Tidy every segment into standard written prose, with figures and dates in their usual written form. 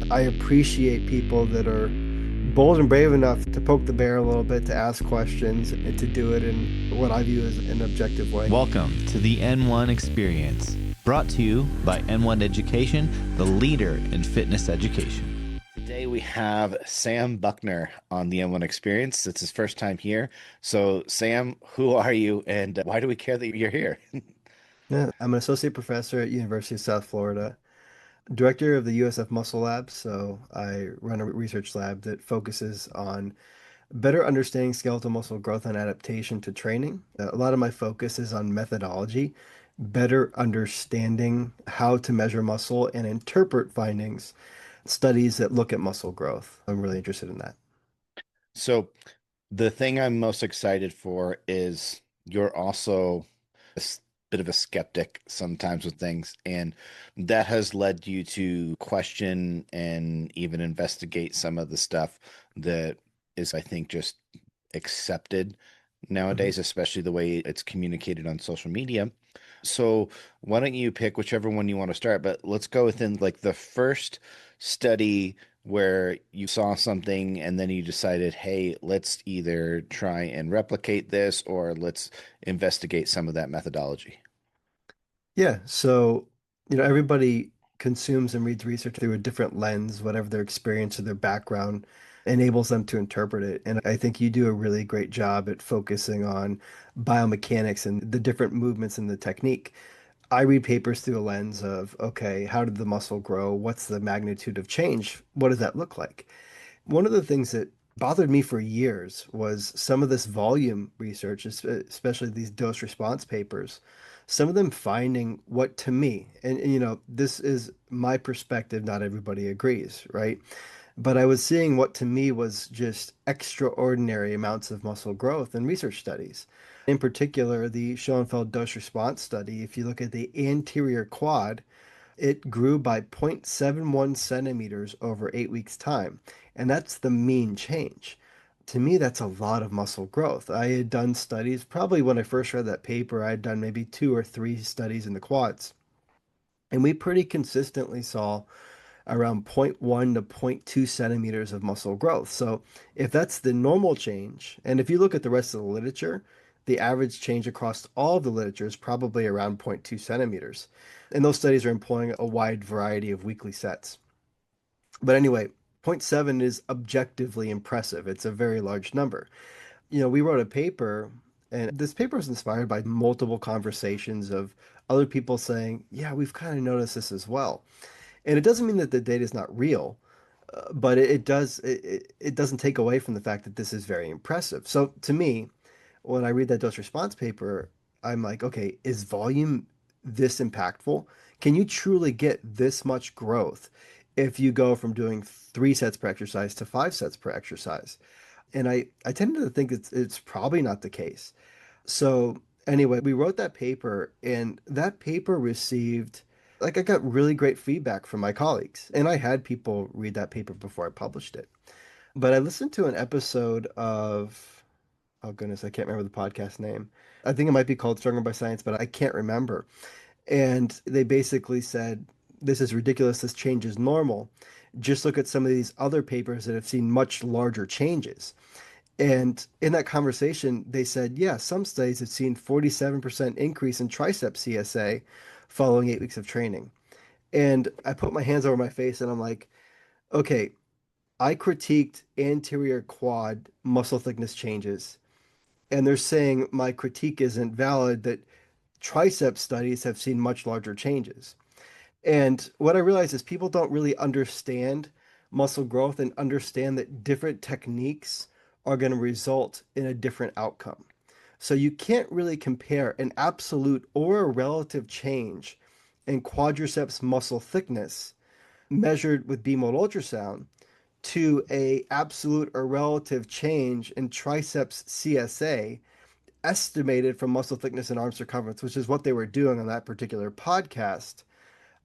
I appreciate people that are bold and brave enough to poke the bear a little bit, to ask questions, and to do it in what I view as an objective way. Welcome to the N1 Experience, brought to you by N1 Education, the leader in fitness education. Today we have Sam Buckner on the N1 Experience. It's his first time here. So, Sam, who are you and why do we care that you're here? Yeah, I'm an associate professor at University of South Florida, director of the USF Muscle Lab. So I run a research lab that focuses on better understanding skeletal muscle growth and adaptation to training. A lot of my focus is on methodology, better understanding how to measure muscle and interpret findings, studies that look at muscle growth. I'm really interested in that. So, the thing I'm most excited for is you're also bit of a skeptic sometimes with things, and that has led you to question and even investigate some of the stuff that is, I think, just accepted Mhm. nowadays, especially the way it's communicated on social media. So why don't you pick whichever one you want to start? But let's go within like the first study where you saw something and then you decided, hey, let's either try and replicate this or let's investigate some of that methodology. Yeah, so everybody consumes and reads research through a different lens, whatever their experience or their background enables them to interpret it. And I think you do a really great job at focusing on biomechanics and the different movements in the technique. I read papers through a lens of, okay, how did the muscle grow? What's the magnitude of change? What does that look like? One of the things that bothered me for years was some of this volume research, especially these dose response papers, some of them finding what to me, and this is my perspective, not everybody agrees, right? But I was seeing what to me was just extraordinary amounts of muscle growth in research studies. In particular, the Schoenfeld dose response study, if you look at the anterior quad, it grew by 0.71 centimeters over 8 weeks' time. And that's the mean change. To me, that's a lot of muscle growth. I had done studies, probably when I first read that paper, I had done maybe two or three studies in the quads. And we pretty consistently saw around zero point 0.1 to zero point 0.2 centimeters of muscle growth. So if that's the normal change, and if you look at the rest of the literature, the average change across all of the literature is probably around zero point 0.2 centimeters. And those studies are employing a wide variety of weekly sets. But anyway, zero point 0.7 is objectively impressive. It's a very large number. We wrote a paper, and this paper was inspired by multiple conversations of other people saying, yeah, we've kind of noticed this as well. And it doesn't mean that the data is not real, but it doesn't take away from the fact that this is very impressive. So to me, when I read that dose response paper, I'm like, okay, is volume this impactful? Can you truly get this much growth if you go from doing 3 sets per exercise to 5 sets per exercise? And I tended to think it's probably not the case. So anyway, we wrote that paper, and that paper received, like, I got really great feedback from my colleagues. And I had people read that paper before I published it. But I listened to an episode of, oh goodness, I can't remember the podcast name. I think it might be called Stronger by Science, but I can't remember. And they basically said, this is ridiculous. This change is normal. Just look at some of these other papers that have seen much larger changes. And in that conversation, they said, yeah, some studies have seen 47% increase in tricep CSA following 8 weeks of training. And I put my hands over my face and I'm like, okay, I critiqued anterior quad muscle thickness changes, and they're saying my critique isn't valid, that tricep studies have seen much larger changes. And what I realize is people don't really understand muscle growth and understand that different techniques are going to result in a different outcome. So you can't really compare an absolute or a relative change in quadriceps muscle thickness measured with beam mode ultrasound to a absolute or relative change in triceps CSA estimated from muscle thickness and arm circumference, which is what they were doing on that particular podcast.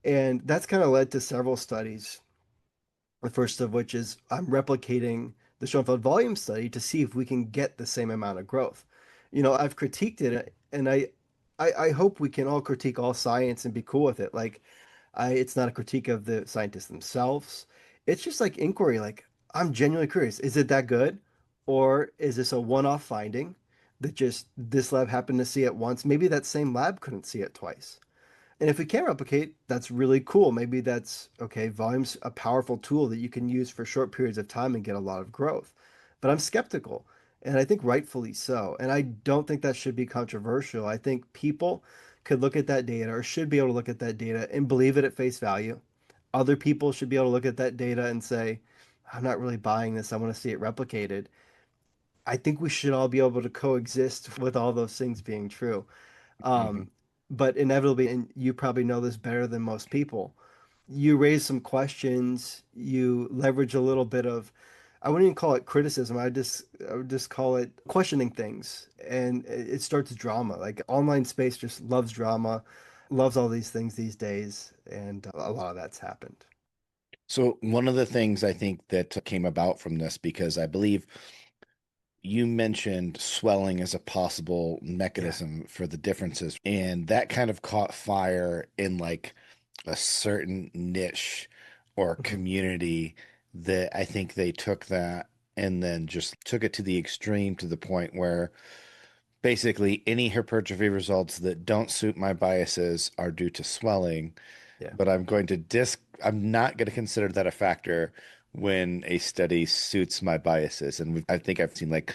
And that's kind of led to several studies. The first of which is I'm replicating the Schoenfeld volume study to see if we can get the same amount of growth. I've critiqued it, and I hope we can all critique all science and be cool with it. Like, it's not a critique of the scientists themselves. It's just like inquiry, like I'm genuinely curious. Is it that good? Or is this a one-off finding that just this lab happened to see it once? Maybe that same lab couldn't see it twice. And if we can replicate, that's really cool. Maybe that's okay. Volume's a powerful tool that you can use for short periods of time and get a lot of growth. But I'm skeptical, and I think rightfully so. And I don't think that should be controversial. I think people could look at that data or should be able to look at that data and believe it at face value. Other people should be able to look at that data and say, I'm not really buying this. I want to see it replicated. I think we should all be able to coexist with all those things being true. Mhm. Um, but inevitably, and you probably know this better than most people, you raise some questions, you leverage a little bit of, I wouldn't even call it criticism. I would just call it questioning things. And it starts drama. Like online space just loves drama, loves all these things these days. And a lot of that's happened. So one of the things I think that came about from this, because I believe you mentioned swelling as a possible Yeah. mechanism for the differences, and that kind of caught fire in like a certain niche or Mhm. community that I think they took that and then just took it to the extreme to the point where basically any hypertrophy results that don't suit my biases are due to swelling, Yeah. but I'm not going to consider that a factor when a study suits my biases. And I think I've seen like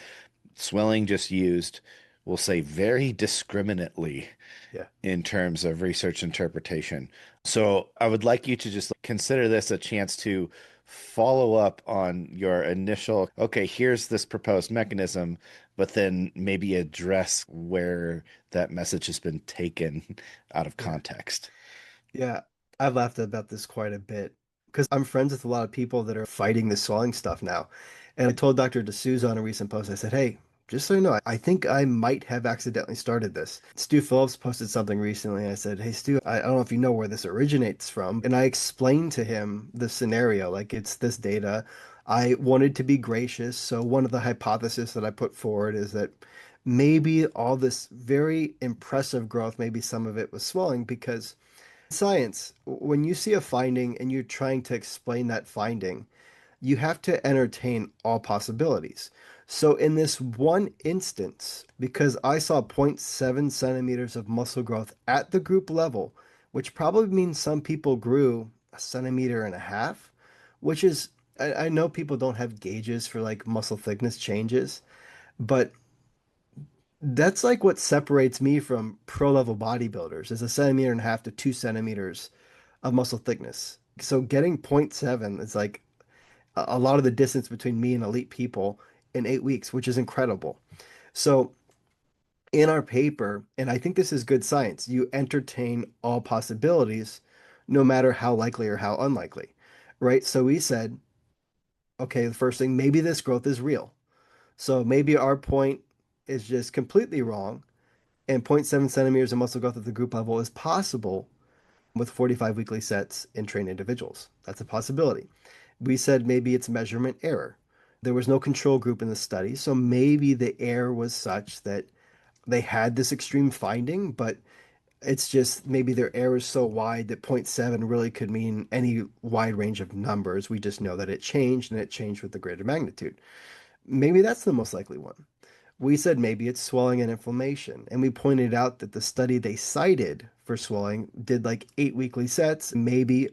swelling just used, we'll say very discriminately Yeah. in terms of research interpretation. So I would like you to just consider this a chance to follow up on your initial, okay, here's this proposed mechanism, but then maybe address where that message has been taken out of Yeah. context. Yeah, I've laughed about this quite a bit because I'm friends with a lot of people that are fighting the swelling stuff now. And I told Dr. D'Souza on a recent post, I said, hey, just so you know, I think I might have accidentally started this. Stu Phillips posted something recently. I said, hey, Stu, I don't know if you know where this originates from. And I explained to him the scenario, like it's this data. I wanted to be gracious. So one of the hypotheses that I put forward is that maybe all this very impressive growth, maybe some of it was swelling because science, when you see a finding and you're trying to explain that finding, you have to entertain all possibilities. So in this one instance, because I saw zero point 0.7 centimeters of muscle growth at the group level, which probably means some people grew a centimeter and a half, which is, I know people don't have gauges for like muscle thickness changes, but that's like what separates me from pro level bodybuilders is a centimeter and a half to 2 centimeters of muscle thickness. So getting zero point 0.7 is like a lot of the distance between me and elite people in 8 weeks, which is incredible. So in our paper, and I think this is good science, you entertain all possibilities, no matter how likely or how unlikely, right? So we said, okay, the first thing, maybe this growth is real. So maybe our point is just completely wrong and zero point 0.7 centimeters of muscle growth at the group level is possible with 45 weekly sets in trained individuals. That's a possibility. We said maybe it's measurement error. There was no control group in the study, so maybe the error was such that they had this extreme finding, but it's just maybe their error is so wide that zero point 0.7 really could mean any wide range of numbers. We just know that it changed and it changed with the greater magnitude. Maybe that's the most likely one. We said maybe it's swelling and inflammation. And we pointed out that the study they cited for swelling did like 8 weekly sets. Maybe,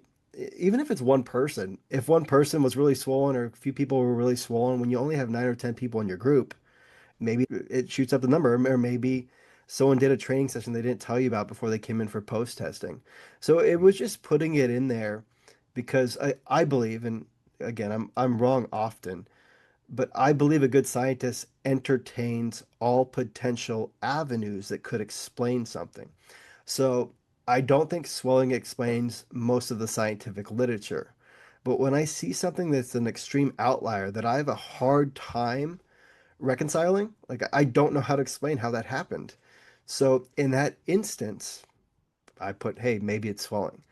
even if it's one person, if one person was really swollen or a few people were really swollen, when you only have 9 or 10 people in your group, maybe it shoots up the number. Or maybe someone did a training session they didn't tell you about before they came in for post testing. So it was just putting it in there because I believe, and again, I'm wrong often, but I believe a good scientist entertains all potential avenues that could explain something. So I don't think swelling explains most of the scientific literature. But when I see something that's an extreme outlier that I have a hard time reconciling, like I don't know how to explain how that happened. So in that instance, I put, hey, maybe it's swelling.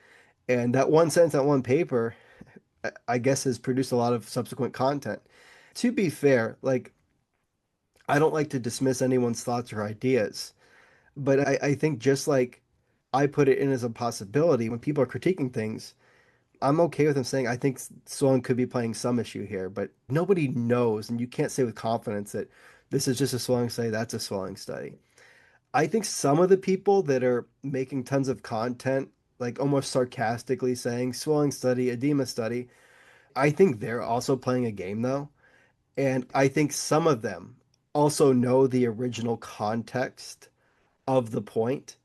And that one sentence, that one paper, I guess has produced a lot of subsequent content. To be fair, like I don't like to dismiss anyone's thoughts or ideas, but I think just like I put it in as a possibility, when people are critiquing things, I'm okay with him saying I think Sloan could be playing some issue here, but nobody knows, and you can't say with confidence that this is just a swelling study, that's a swelling study. I think some of the people that are making tons of content, like almost sarcastically saying swelling study, edema study, I think they're also playing a game though. And I think some of them also know the original context of the point.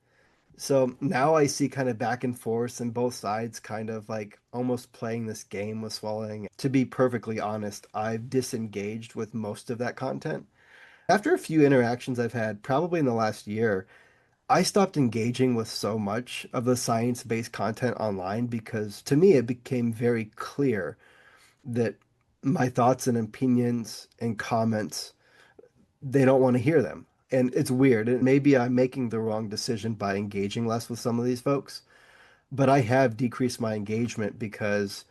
So now I see kind of back and forth and both sides kind of like almost playing this game with swallowing. To be perfectly honest, I've disengaged with most of that content. After a few interactions I've had, probably in the last year, I stopped engaging with so much of the science-based content online because to me it became very clear that my thoughts and opinions and comments, they don't want to hear them. And it's weird. And maybe I'm making the wrong decision by engaging less with some of these folks, but I have decreased my engagement because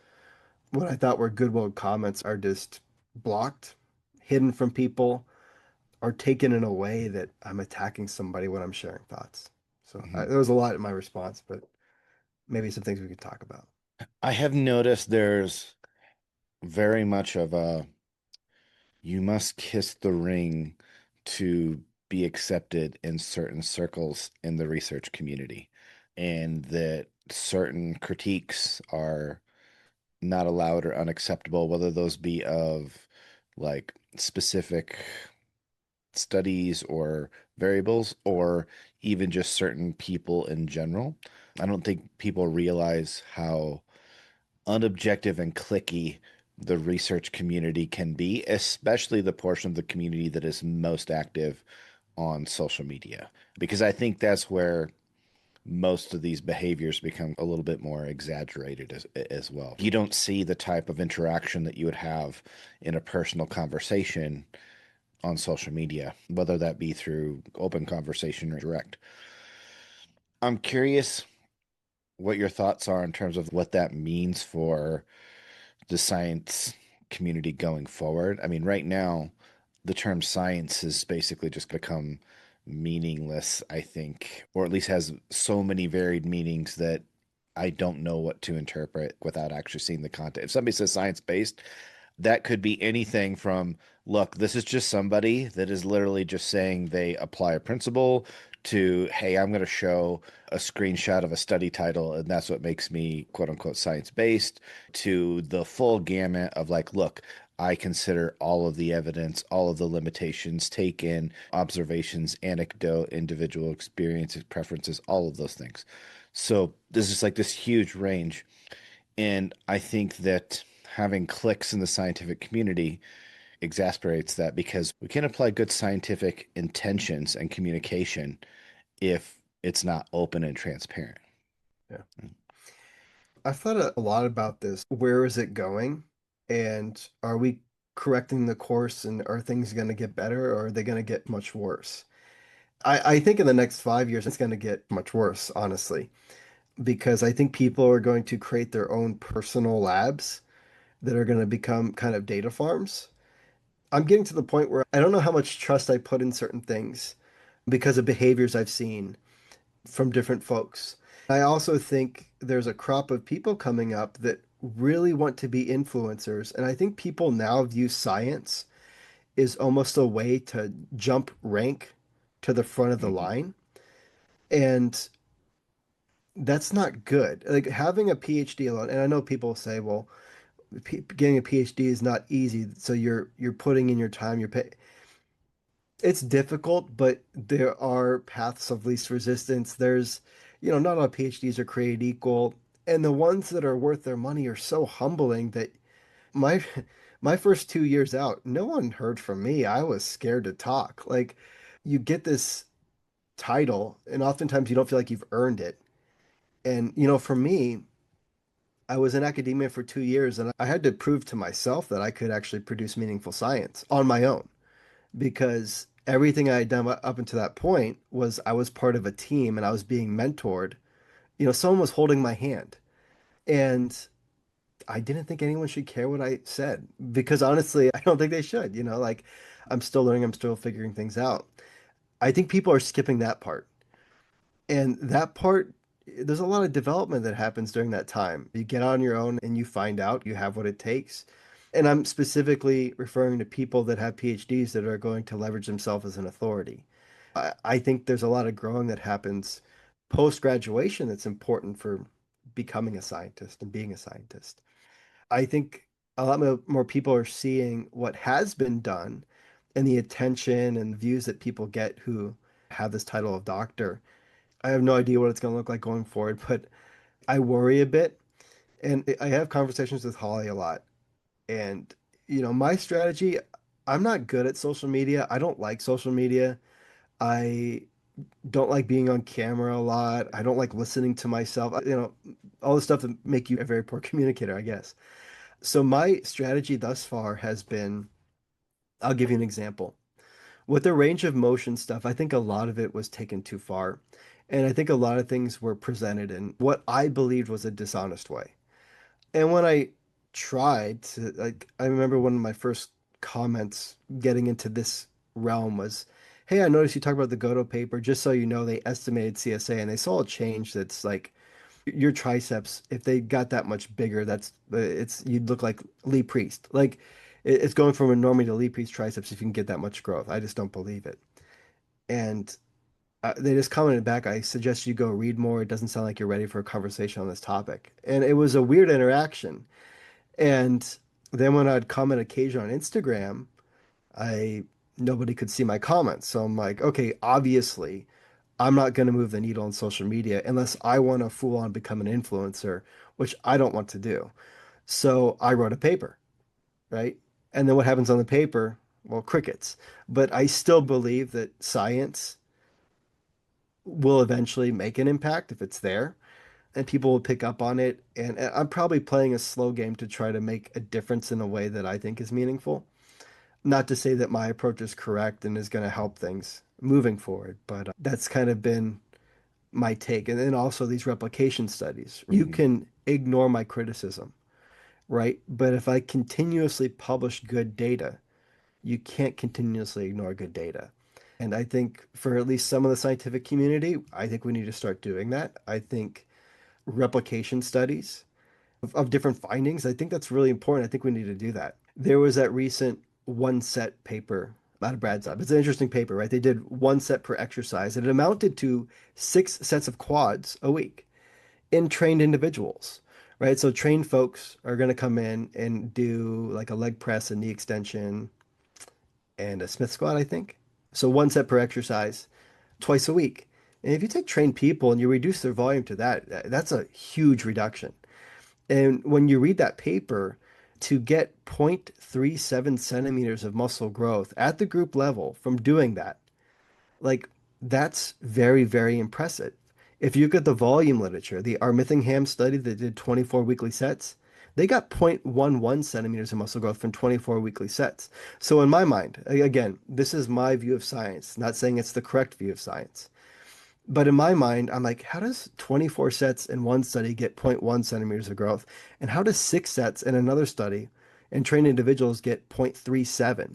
what I thought were goodwill comments are just blocked, hidden from people, or taken in a way that I'm attacking somebody when I'm sharing thoughts. So Mhm. there was a lot in my response, but maybe some things we could talk about. I have noticed there's very much of a you must kiss the ring to be accepted in certain circles in the research community, and that certain critiques are not allowed or unacceptable, whether those be of like specific studies or variables or even just certain people in general. I don't think people realize how unobjective and clicky the research community can be, especially the portion of the community that is most active on social media. Because I think that's where most of these behaviors become a little bit more exaggerated as well. You don't see the type of interaction that you would have in a personal conversation on social media, whether that be through open conversation or direct. I'm curious what your thoughts are in terms of what that means for the science community going forward. I mean, right now, the term science has basically just become meaningless, I think, or at least has so many varied meanings that I don't know what to interpret without actually seeing the content. If somebody says science based, that could be anything from, look, this is just somebody that is literally just saying they apply a principle to, hey, I'm going to show a screenshot of a study title, and that's what makes me quote unquote science based, to the full gamut of like, look, I consider all of the evidence, all of the limitations, take in observations, anecdote, individual experiences, preferences, all of those things. So there's just like this huge range. And I think that having clicks in the scientific community exasperates that because we can't apply good scientific intentions and communication if it's not open and transparent. Yeah. I've thought a lot about this. Where is it going? And are we correcting the course and are things going to get better or are they going to get much worse? I think in the next 5 years, it's going to get much worse, honestly, because I think people are going to create their own personal labs that are going to become kind of data farms. I'm getting to the point where I don't know how much trust I put in certain things because of behaviors I've seen from different folks. I also think there's a crop of people coming up that really want to be influencers. And I think people now view science is almost a way to jump rank to the front of the Mhm. line. And that's not good. Like having a PhD alone, and I know people say, well, getting a PhD is not easy. So you're putting in your time, you're pay it's difficult, but there are paths of least resistance. Not all PhDs are created equal, and the ones that are worth their money are so humbling that my my first 2 years out, no one heard from me. I was scared to talk. Like you get this title, and oftentimes you don't feel like you've earned it. And for me, I was in academia for 2 years, and I had to prove to myself that I could actually produce meaningful science on my own because everything I had done up until that point was I was part of a team and I was being mentored. Someone was holding my hand. And I didn't think anyone should care what I said because honestly, I don't think they should. Like I'm still learning, I'm still figuring things out. I think people are skipping that part. And that part there's a lot of development that happens during that time. You get on your own and you find out you have what it takes. And I'm specifically referring to people that have PhDs that are going to leverage themselves as an authority. I think there's a lot of growing that happens post-graduation that's important for becoming a scientist and being a scientist. I think a lot more people are seeing what has been done and the attention and views that people get who have this title of doctor. I have no idea what it's going to look like going forward, but I worry a bit. And I have conversations with Holly a lot. And, my strategy, I'm not good at social media. I don't like social media. I don't like being on camera a lot. I don't like listening to myself. All the stuff that make you a very poor communicator, I guess. So my strategy thus far has been, I'll give you an example. With the range of motion stuff, I think a lot of it was taken too far. And I think a lot of things were presented in what I believed was a dishonest way. And when I tried to, like, I remember one of my first comments getting into this realm was, hey, I noticed you talk about the Goto paper. Just so you know, they estimated CSA and they saw a change that's like your triceps, if they got that much bigger, you'd look like Lee Priest. Like it's going from a normie to Lee Priest triceps if you can get that much growth. I just don't believe it. And they just commented back, I suggest you go read more. It doesn't sound like you're ready for a conversation on this topic. And it was a weird interaction. And then when I'd comment occasionally on Instagram, I nobody could see my comments. So I'm like, okay, obviously I'm not going to move the needle on social media unless I want to full on become an influencer, which I don't want to do. So I wrote a paper, right? And then what happens on the paper? Well, crickets. But I still believe that science will eventually make an impact if it's there and people will pick up on it. And I'm probably playing a slow game to try to make a difference in a way that I think is meaningful. Not to say that my approach is correct and is going to help things moving forward, but that's kind of been my take. And then also these replication studies. You Hmm. can ignore my criticism, right? But if I continuously publish good data, you can't continuously ignore good data. And I think for at least some of the scientific community, I think we need to start doing that. I think replication studies of different findings, I think that's really important. I think we need to do that. There was that recent one set paper out of Brad's lab. It's an interesting paper, right? They did one set per exercise, and it amounted to 6 sets of quads a week in trained individuals, right? So trained folks are going to come in and do like a leg press, a knee extension, and a Smith squat, I think. So one set per exercise twice a week. And if you take trained people and you reduce their volume to that, that's a huge reduction. And when you read that paper, to get 0.37 centimeters of muscle growth at the group level from doing that, like that's very, very impressive. If you look at the volume literature, the Armithingham study that did 24 weekly sets, they got 0.11 centimeters of muscle growth from 24 weekly sets. So in my mind, again, this is my view of science, not saying it's the correct view of science. But in my mind, I'm like, how does 24 sets in one study get zero point 0.1 centimeters of growth? And how does 6 sets in another study in trained individuals get 0.37?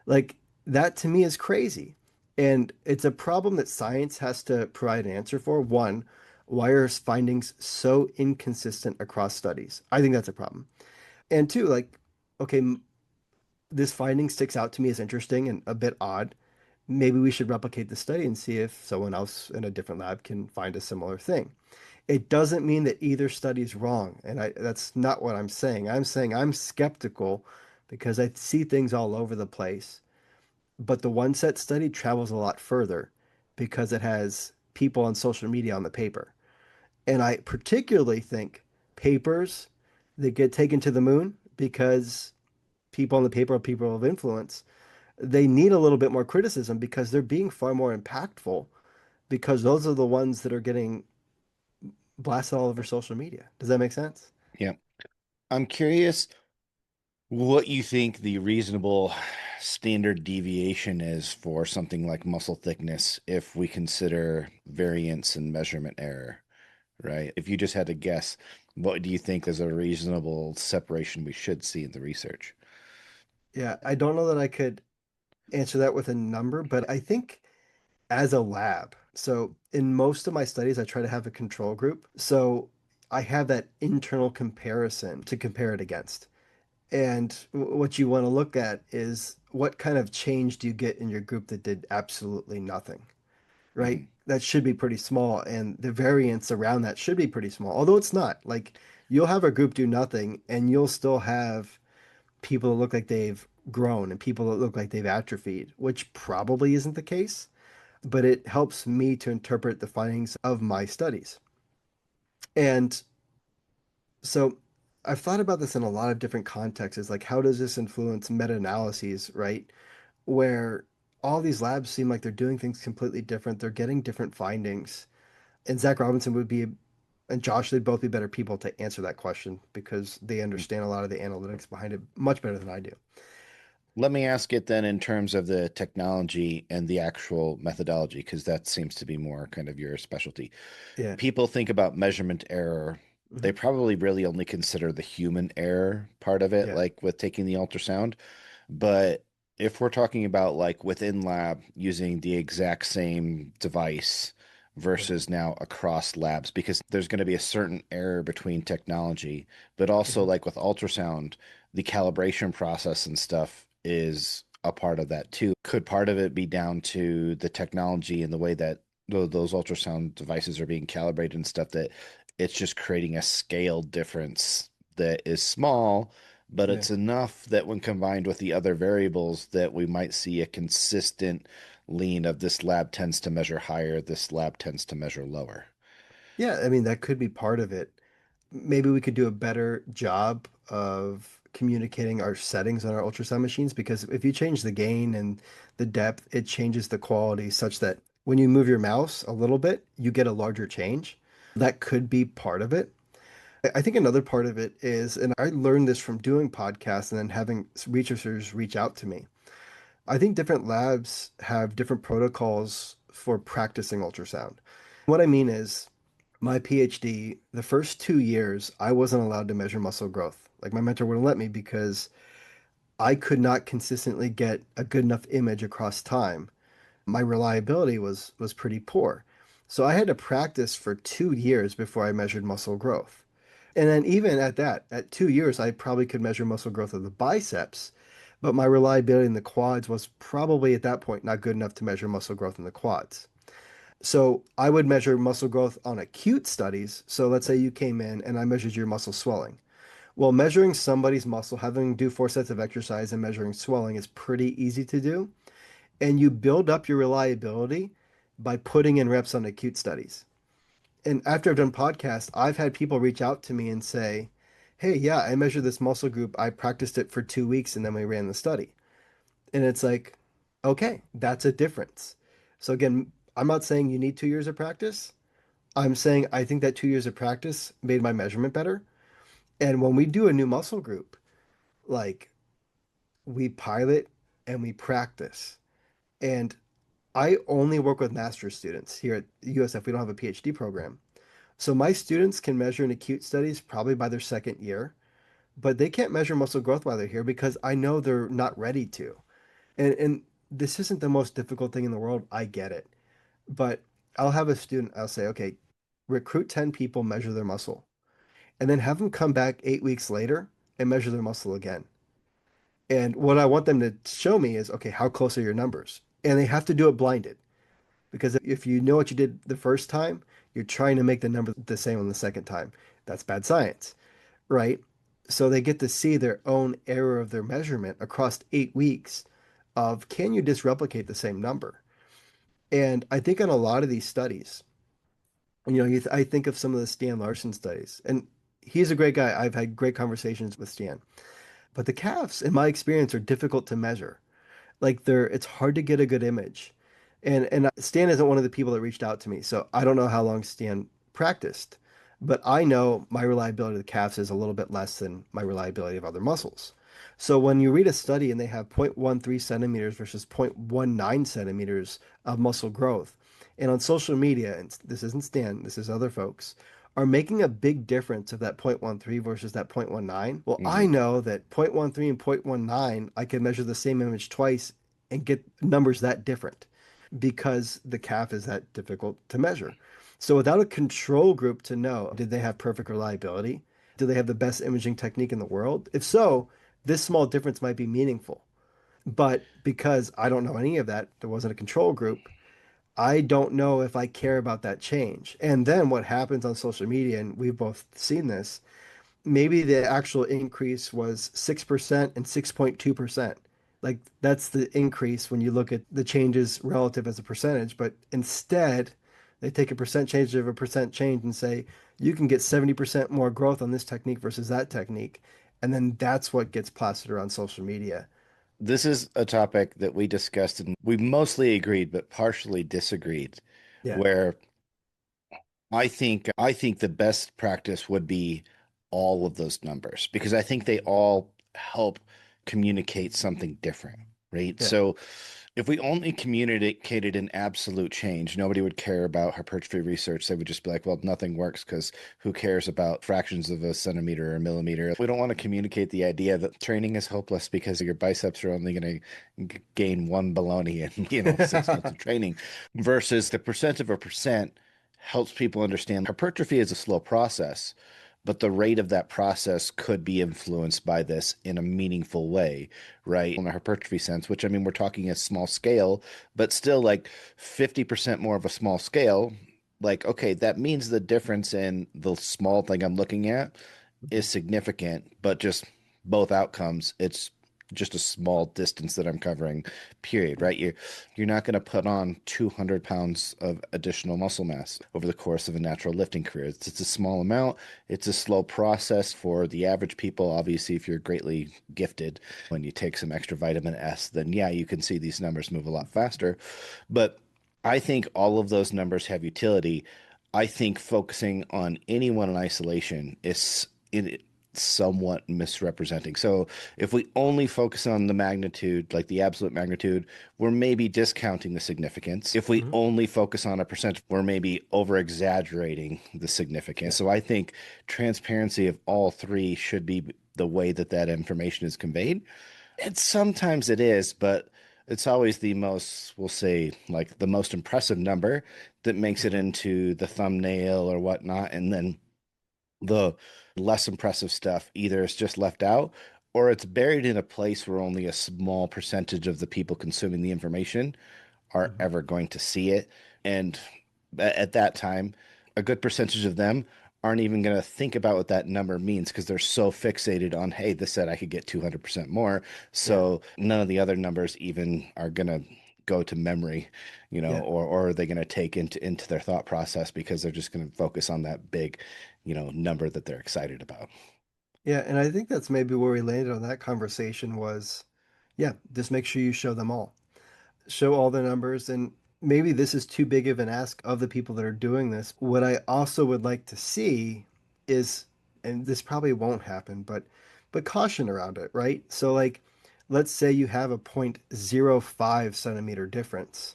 Like, that to me is crazy. And it's a problem that science has to provide an answer for. One, why are findings so inconsistent across studies? I think that's a problem. And two, like, okay, this finding sticks out to me as interesting and a bit odd. Maybe we should replicate the study and see if someone else in a different lab can find a similar thing. It doesn't mean that either study is wrong, and that's not what I'm saying. I'm saying I'm skeptical because I see things all over the place, but the one set study travels a lot further because it has people on social media on the paper. And I particularly think papers that get taken to the moon because people on the paper are people of influence, they need a little bit more criticism because they're being far more impactful because those are the ones that are getting blasted all over social media. Does that make sense? Yeah. I'm curious what you think the reasonable standard deviation is for something like muscle thickness if we consider variance and measurement error, right? If you just had to guess, what do you think is a reasonable separation we should see in the research? Yeah, I don't know that I could answer that with a number, but I think as a lab. So in most of my studies, I try to have a control group. So I have that internal comparison to compare it against. And what you want to look at is what kind of change do you get in your group that did absolutely nothing, right? Mhm. That should be pretty small, and the variance around that should be pretty small, although it's not. Like you'll have a group do nothing, and you'll still have people that look like they've grown and people that look like they've atrophied, which probably isn't the case, but it helps me to interpret the findings of my studies. And so I've thought about this in a lot of different contexts. Is like, how does this influence meta-analyses, right? Where all these labs seem like they're doing things completely different. They're getting different findings. And Zach Robinson would be, and Josh, they'd both be better people to answer that question because they understand a lot of the analytics behind it much better than I do. Let me ask it then in terms of the technology and the actual methodology, because that seems to be more kind of your specialty. Yeah. People think about measurement error. They Mhm. probably really only consider the human error part of it, Yeah. like with taking the ultrasound. But if we're talking about like within lab using the exact same device Yeah. versus now across labs, because there's going to be a certain error between technology, but also Mhm. like with ultrasound, the calibration process and stuff is a part of that too. Could part of it be down to the technology and the way that those ultrasound devices are being calibrated and stuff that it's just creating a scale difference that is small, but Yeah. it's enough that when combined with the other variables that we might see a consistent lean of this lab tends to measure higher, this lab tends to measure lower. Yeah. I mean, that could be part of it. Maybe we could do a better job of communicating our settings on our ultrasound machines because if you change the gain and the depth, it changes the quality such that when you move your mouse a little bit, you get a larger change. That could be part of it. I think another part of it is, and I learned this from doing podcasts and then having researchers reach out to me. I think different labs have different protocols for practicing ultrasound. What I mean is, my PhD, the first 2 years, I wasn't allowed to measure muscle growth. Like my mentor wouldn't let me because I could not consistently get a good enough image across time. My reliability was pretty poor. So I had to practice for 2 years before I measured muscle growth. And then even at that, at 2 years, I probably could measure muscle growth of the biceps, but my reliability in the quads was probably at that point not good enough to measure muscle growth in the quads. So I would measure muscle growth on acute studies. So let's say you came in and I measured your muscle swelling. Well, measuring somebody's muscle, having do 4 sets of exercise and measuring swelling is pretty easy to do. And you build up your reliability by putting in reps on acute studies. And after I've done podcasts, I've had people reach out to me and say, hey, yeah, I measured this muscle group. I practiced it for 2 weeks and then we ran the study. And it's like, okay, that's a difference. So again, I'm not saying you need 2 years of practice. I'm saying I think that 2 years of practice made my measurement better. And when we do a new muscle group, like we pilot and we practice. And I only work with master's students here at USF. We don't have a PhD program. So my students can measure in acute studies probably by their second year, but they can't measure muscle growth while they're here because I know they're not ready to. And this isn't the most difficult thing in the world. I get it. But I'll have a student, I'll say, okay, recruit 10 people, measure their muscle, and then have them come back 8 weeks later and measure their muscle again. And what I want them to show me is, okay, how close are your numbers? And they have to do it blinded because if you know what you did the first time, you're trying to make the number the same on the second time. That's bad science, right? So they get to see their own error of their measurement across 8 weeks of can you just replicate the same number? And I think in a lot of these studies, I think of some of the Stan Larson studies, and he's a great guy. I've had great conversations with Stan, but the calves, in my experience, are difficult to measure. Like it's hard to get a good image. And Stan isn't one of the people that reached out to me, so I don't know how long Stan practiced, but I know my reliability of the calves is a little bit less than my reliability of other muscles. So when you read a study and they have 0.13 centimeters versus 0.19 centimeters of muscle growth, and on social media, and this isn't Stan, this is other folks, are making a big difference of that 0.13 versus that 0.19. Well, I Hmm. know that 0.13 and 0.19, I can measure the same image twice and get numbers that different. because the calf is that difficult to measure. So without a control group to know, did they have perfect reliability? Do they have the best imaging technique in the world? If so, this small difference might be meaningful. But because I don't know any of that, there wasn't a control group, I don't know if I care about that change. And then what happens on social media, and we've both seen this, maybe the actual increase was 6% and 6.2%. Like that's the increase when you look at the changes relative as a percentage, but instead they take a percent change of a percent change and say you can get 70% more growth on this technique versus that technique. And then that's what gets plastered around social media. This is a topic that we discussed and we mostly agreed, but partially disagreed, Yeah. where I think the best practice would be all of those numbers because I think they all help communicate something different, right? Yeah. So if we only communicated an absolute change, nobody would care about hypertrophy research. They would just be like, well, nothing works because who cares about fractions of a centimeter or a millimeter? We don't want to communicate the idea that training is hopeless because your biceps are only going to gain one baloney in, 6 months of training versus the percent of a percent helps people understand hypertrophy is a slow process, but the rate of that process could be influenced by this in a meaningful way, right? In a hypertrophy sense, which I mean, we're talking a small scale, but still like 50% more of a small scale. Like, okay, that means the difference in the small thing I'm looking at is significant, but just both outcomes, it's just a small distance that I'm covering, period, right? You're not going to put on 200 pounds of additional muscle mass over the course of a natural lifting career. It's a small amount. It's a slow process for the average people. Obviously, if you're greatly gifted, when you take some extra vitamin S, then yeah, you can see these numbers move a lot faster. But I think all of those numbers have utility. I think focusing on anyone in isolation is in somewhat misrepresenting. So if we only focus on the magnitude, like the absolute magnitude, we're maybe discounting the significance. If we Mhm. only focus on a percent, we're maybe over exaggerating the significance. Yeah. So I think transparency of all three should be the way that that information is conveyed. And sometimes it is, but it's always the most, we'll say, like the most impressive number that makes it Mhm. into the thumbnail or whatnot. And then the less impressive stuff either is just left out or it's buried in a place where only a small percentage of the people consuming the information are Mhm. ever going to see it. And at that time, a good percentage of them aren't even going to think about what that number means because they're so fixated on, hey, this said I could get 200% more. Yeah. So none of the other numbers even are going to go to memory, Yeah. or are they going to take into their thought process because they're just going to focus on that big, number that they're excited about. Yeah. And I think that's maybe where we landed on that conversation was, yeah, just make sure you show them all. Show all the numbers. And maybe this is too big of an ask of the people that are doing this. What I also would like to see is, and this probably won't happen, but caution around it, right? So like, let's say you have a 0.05 centimeter difference.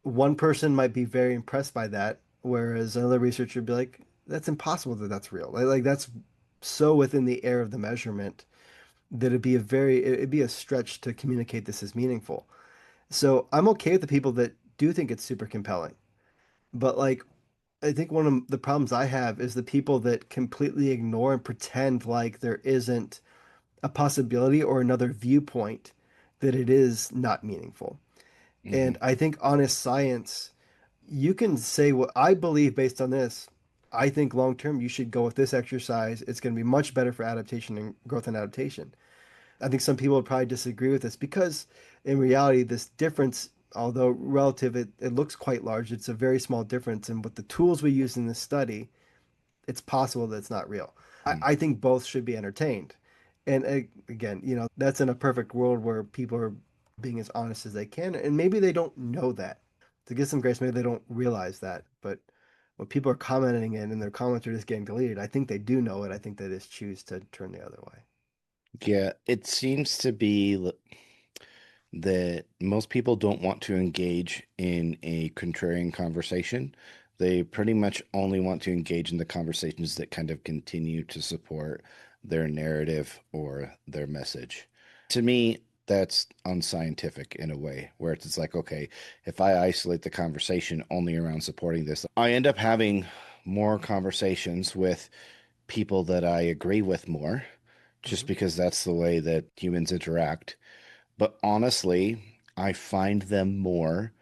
One person might be very impressed by that, whereas another researcher would be like, that's impossible that that's real. Like that's so within the air of the measurement that it'd be a stretch to communicate this as meaningful. So I'm okay with the people that do think it's super compelling. But like, I think one of the problems I have is the people that completely ignore and pretend like there isn't a possibility or another viewpoint that it is not meaningful. Mhm. And I think honest science, you can say what I believe based on this. I think long term you should go with this exercise. It's going to be much better for adaptation and growth and adaptation. I think some people would probably disagree with this because in reality, this difference, although relative, it looks quite large. It's a very small difference. And with the tools we use in this study, it's possible that it's not real. Mhm. I think both should be entertained. And again, that's in a perfect world where people are being as honest as they can. And maybe they don't know that. To give some grace, maybe they don't realize that. But when people are commenting it and their comments are just getting deleted, I think they do know it. I think they just choose to turn the other way. Yeah, it seems to be that most people don't want to engage in a contrarian conversation. They pretty much only want to engage in the conversations that kind of continue to support their narrative or their message. To me, that's unscientific in a way, where it's like, okay, if I isolate the conversation only around supporting this, I end up having more conversations with people that I agree with more, just Mhm. because that's the way that humans interact. But honestly, I find them more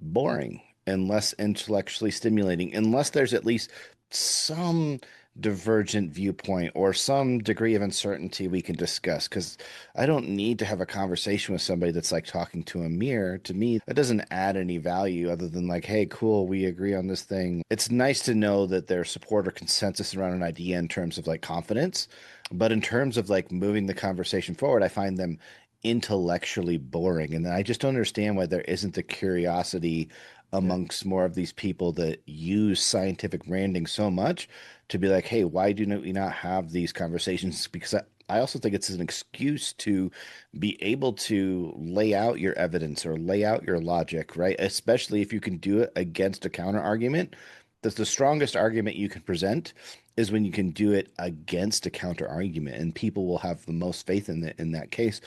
boring and less intellectually stimulating, unless there's at least some divergent viewpoint or some degree of uncertainty we can discuss. Because I don't need to have a conversation with somebody that's like talking to a mirror. To me, that doesn't add any value other than like, hey, cool, we agree on this thing. It's nice to know that there's support or consensus around an idea in terms of like confidence. But in terms of like moving the conversation forward, I find them intellectually boring. And I just don't understand why there isn't the curiosity Yeah. amongst more of these people that use scientific branding so much to be like, hey, why do we not have these conversations? Because I also think it's an excuse to be able to lay out your evidence or lay out your logic, right? Especially if you can do it against a counter argument. That's the strongest argument you can present is when you can do it against a counter argument, and people will have the most faith in that case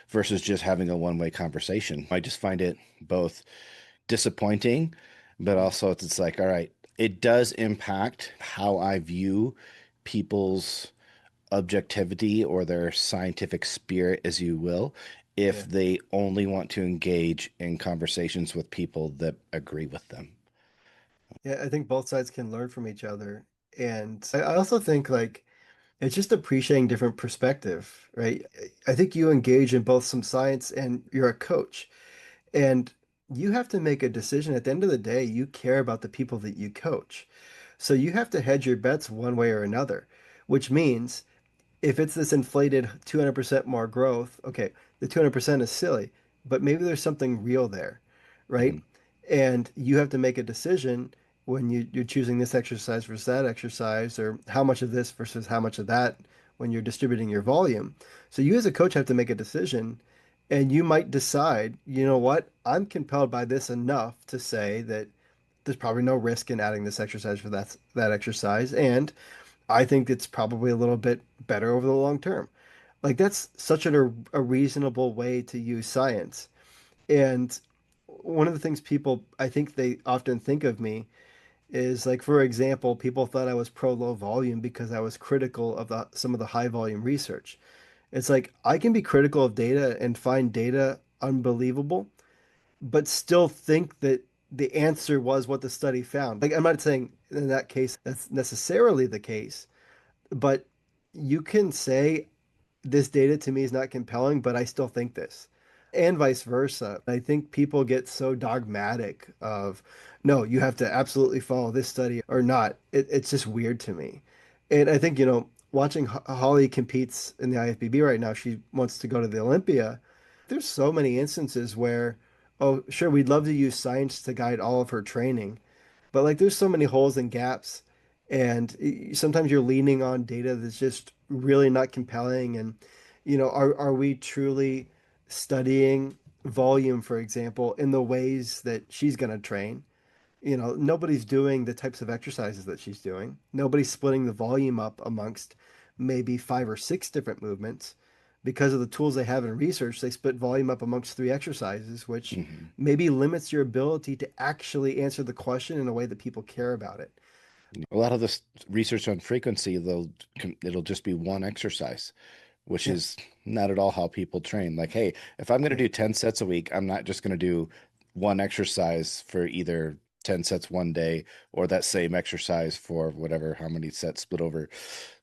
versus just having a one-way conversation. I just find it both disappointing, but Mhm. also it's like, all right, it does impact how I view people's objectivity or their scientific spirit, as you will, if Yeah. they only want to engage in conversations with people that agree with them. Yeah, I think both sides can learn from each other. And I also think like it's just appreciating different perspective, right? I think you engage in both some science and you're a coach. And you have to make a decision. At the end of the day, you care about the people that you coach. So you have to hedge your bets one way or another, which means if it's this inflated 200% more growth, okay, the 200% is silly, but maybe there's something real there, right? Mhm. And you have to make a decision when you're choosing this exercise versus that exercise, or how much of this versus how much of that when you're distributing your volume. So you as a coach have to make a decision, and you might decide, you know what, I'm compelled by this enough to say that there's probably no risk in adding this exercise for that exercise, and I think it's probably a little bit better over the long term. Like that's such a reasonable way to use science. And one of the things people, I think they often think of me is like, for example, people thought I was pro low volume because I was critical of some of the high volume research. It's like I can be critical of data and find data unbelievable, but still think that the answer was what the study found. Like I'm not saying in that case that's necessarily the case, but you can say this data to me is not compelling, but I still think this. And vice versa. I think people get so dogmatic of, no, you have to absolutely follow this study or not. It's just weird to me. And I think, watching Holly competes in the IFBB right now, she wants to go to the Olympia. There's so many instances where, oh, sure, we'd love to use science to guide all of her training, but like there's so many holes and gaps, and sometimes you're leaning on data that's just really not compelling. And are we truly studying volume, for example, in the ways that she's going to train? Nobody's doing the types of exercises that she's doing. Nobody's splitting the volume up amongst maybe five or six different movements. Because of the tools they have in research, they split volume up amongst three exercises, which Mhm. maybe limits your ability to actually answer the question in a way that people care about it. A lot of this research on frequency, it'll just be one exercise, which Yeah, is not at all how people train. Like, hey, if I'm going to yeah, do 10 sets a week, I'm not just going to do one exercise for either 10 sets one day or that same exercise for whatever, how many sets split over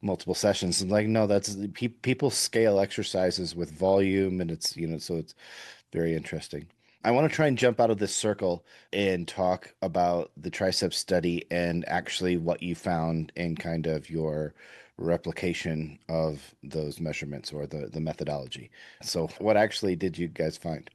multiple sessions. And like, no, that's people scale exercises with volume, and so it's very interesting. I want to try and jump out of this circle and talk about the tricep study and actually what you found in kind of your replication of those measurements or the methodology. So, what actually did you guys find?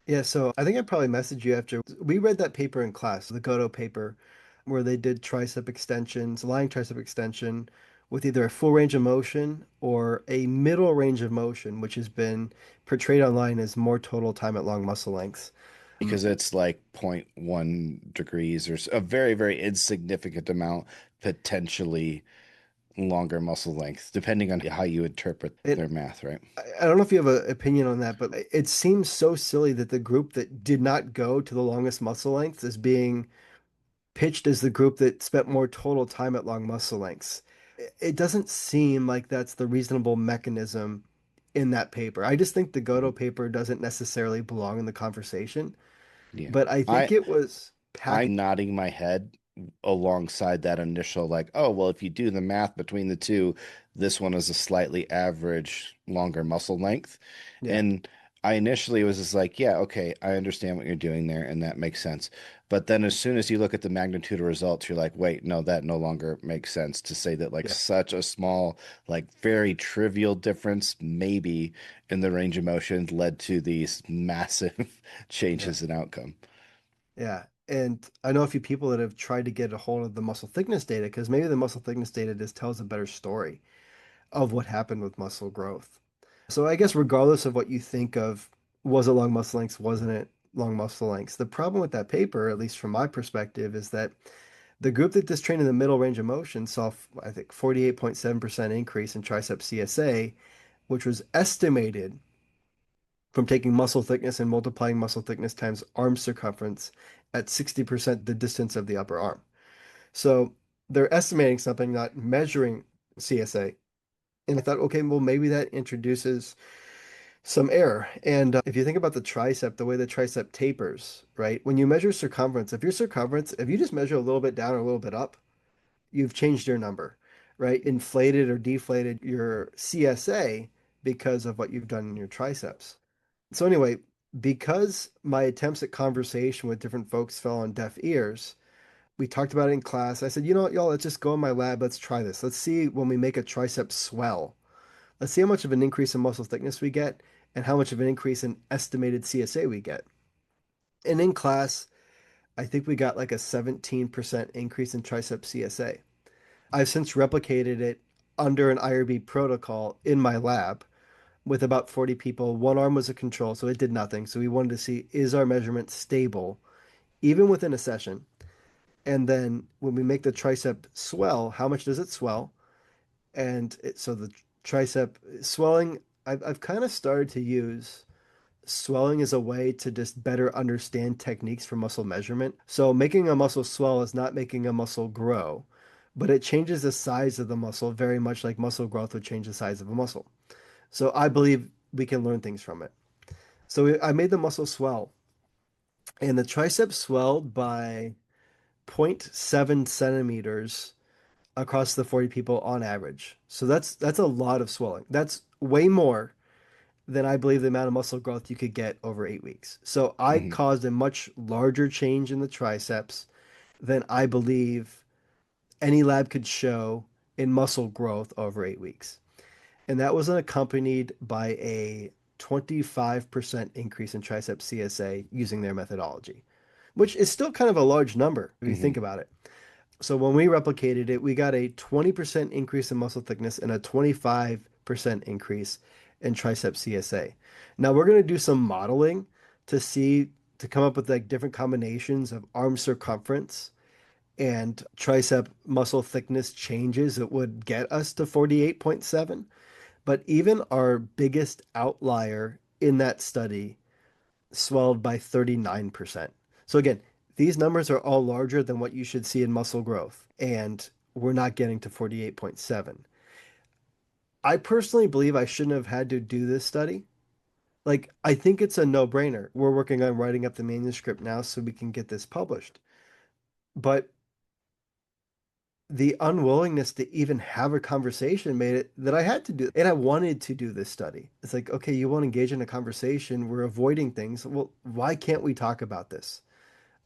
yeah. So I think I probably messaged you after we read that paper in class, the Goto paper, where they did tricep extensions, lying tricep extension with either a full range of motion or a middle range of motion, which has been portrayed online as more total time at long muscle lengths. Because it's like zero point 0.1 degrees or a very, very insignificant amount potentially longer muscle length, depending on how you interpret And their math, right? I don't know if you have an opinion on that, but it seems so silly that the group that did not go to the longest muscle length is being pitched as the group that spent more total time at long muscle lengths. It doesn't seem like that's the reasonable mechanism in that paper. I just think the Goto Mhm. paper doesn't necessarily belong in the conversation, Yeah. but I think I it was I'm packaged. nodding my head alongside that initial, like, oh, well, if you do the math between the two, this one is a slightly average longer muscle length. Yeah, And I initially was just like, yeah, okay, I understand what you're doing there, and that makes sense. But then as soon as you look at the magnitude of results, you're like, wait, no, that no longer makes sense to say that like yeah, such a small, like very trivial difference, maybe in the range of motion led to these massive yeah. changes in outcome. Yeah. And I know a few people that have tried to get a hold of the muscle thickness data because maybe the muscle thickness data just tells a better story of what happened with muscle growth. So I guess regardless of what you think of, was it long muscle lengths, wasn't it long muscle lengths? The problem with that paper, at least from my perspective, is that the group that just trained in the middle range of motion saw, I think, 48.7% increase in tricep CSA, which was estimated from taking muscle thickness and multiplying muscle thickness times arm circumference at 60% the distance of the upper arm. So they're estimating something, not measuring CSA. And I thought, okay, well, maybe that introduces some error. And if you think about the tricep, the way the tricep tapers, right? When you measure circumference, if you just measure a little bit down or a little bit up, you've changed your number, right? Inflated or deflated your CSA because of what you've done in your triceps. So anyway, because my attempts at conversation with different folks fell on deaf ears, we talked about it in class. I said, you know what, y'all, let's just go in my lab. Let's try this. Let's see when we make a tricep swell. Let's see how much of an increase in muscle thickness we get and how much of an increase in estimated CSA we get. And in class, I think we got like a 17% increase in tricep CSA. I've since replicated it under an IRB protocol in my lab with about 40 people. One arm was a control, so it did nothing. So we wanted to see, is our measurement stable even within a session? And then when we make the tricep swell, how much does it swell? So the tricep swelling, I've kind of started to use swelling as a way to just better understand techniques for muscle measurement. So making a muscle swell is not making a muscle grow, but it changes the size of the muscle very much like muscle growth would change the size of a muscle. So I believe we can learn things from it. So I made the muscle swell, and the tricep swelled by zero point 0.7 centimeters across the 40 people on average. So that's a lot of swelling. That's way more than I believe the amount of muscle growth you could get over 8 weeks. So I Hmm. caused a much larger change in the triceps than I believe any lab could show in muscle growth over 8 weeks. And that was accompanied by a 25% increase in tricep CSA using their methodology, which is still kind of a large number if you Hmm. think about it. So when we replicated it, we got a 20% increase in muscle thickness and a 25% increase in tricep CSA. Now we're going to do some modeling to see to come up with like different combinations of arm circumference and tricep muscle thickness changes that would get us to 48.7. But even our biggest outlier in that study swelled by 39%. So again, these numbers are all larger than what you should see in muscle growth, and we're not getting to 48.7. I personally believe I shouldn't have had to do this study. Like, I think it's a no-brainer. We're working on writing up the manuscript now so we can get this published. But the unwillingness to even have a conversation made it that I had to do, and I wanted to do this study. It's like, okay, you won't engage in a conversation. We're avoiding things. Well, why can't we talk about this?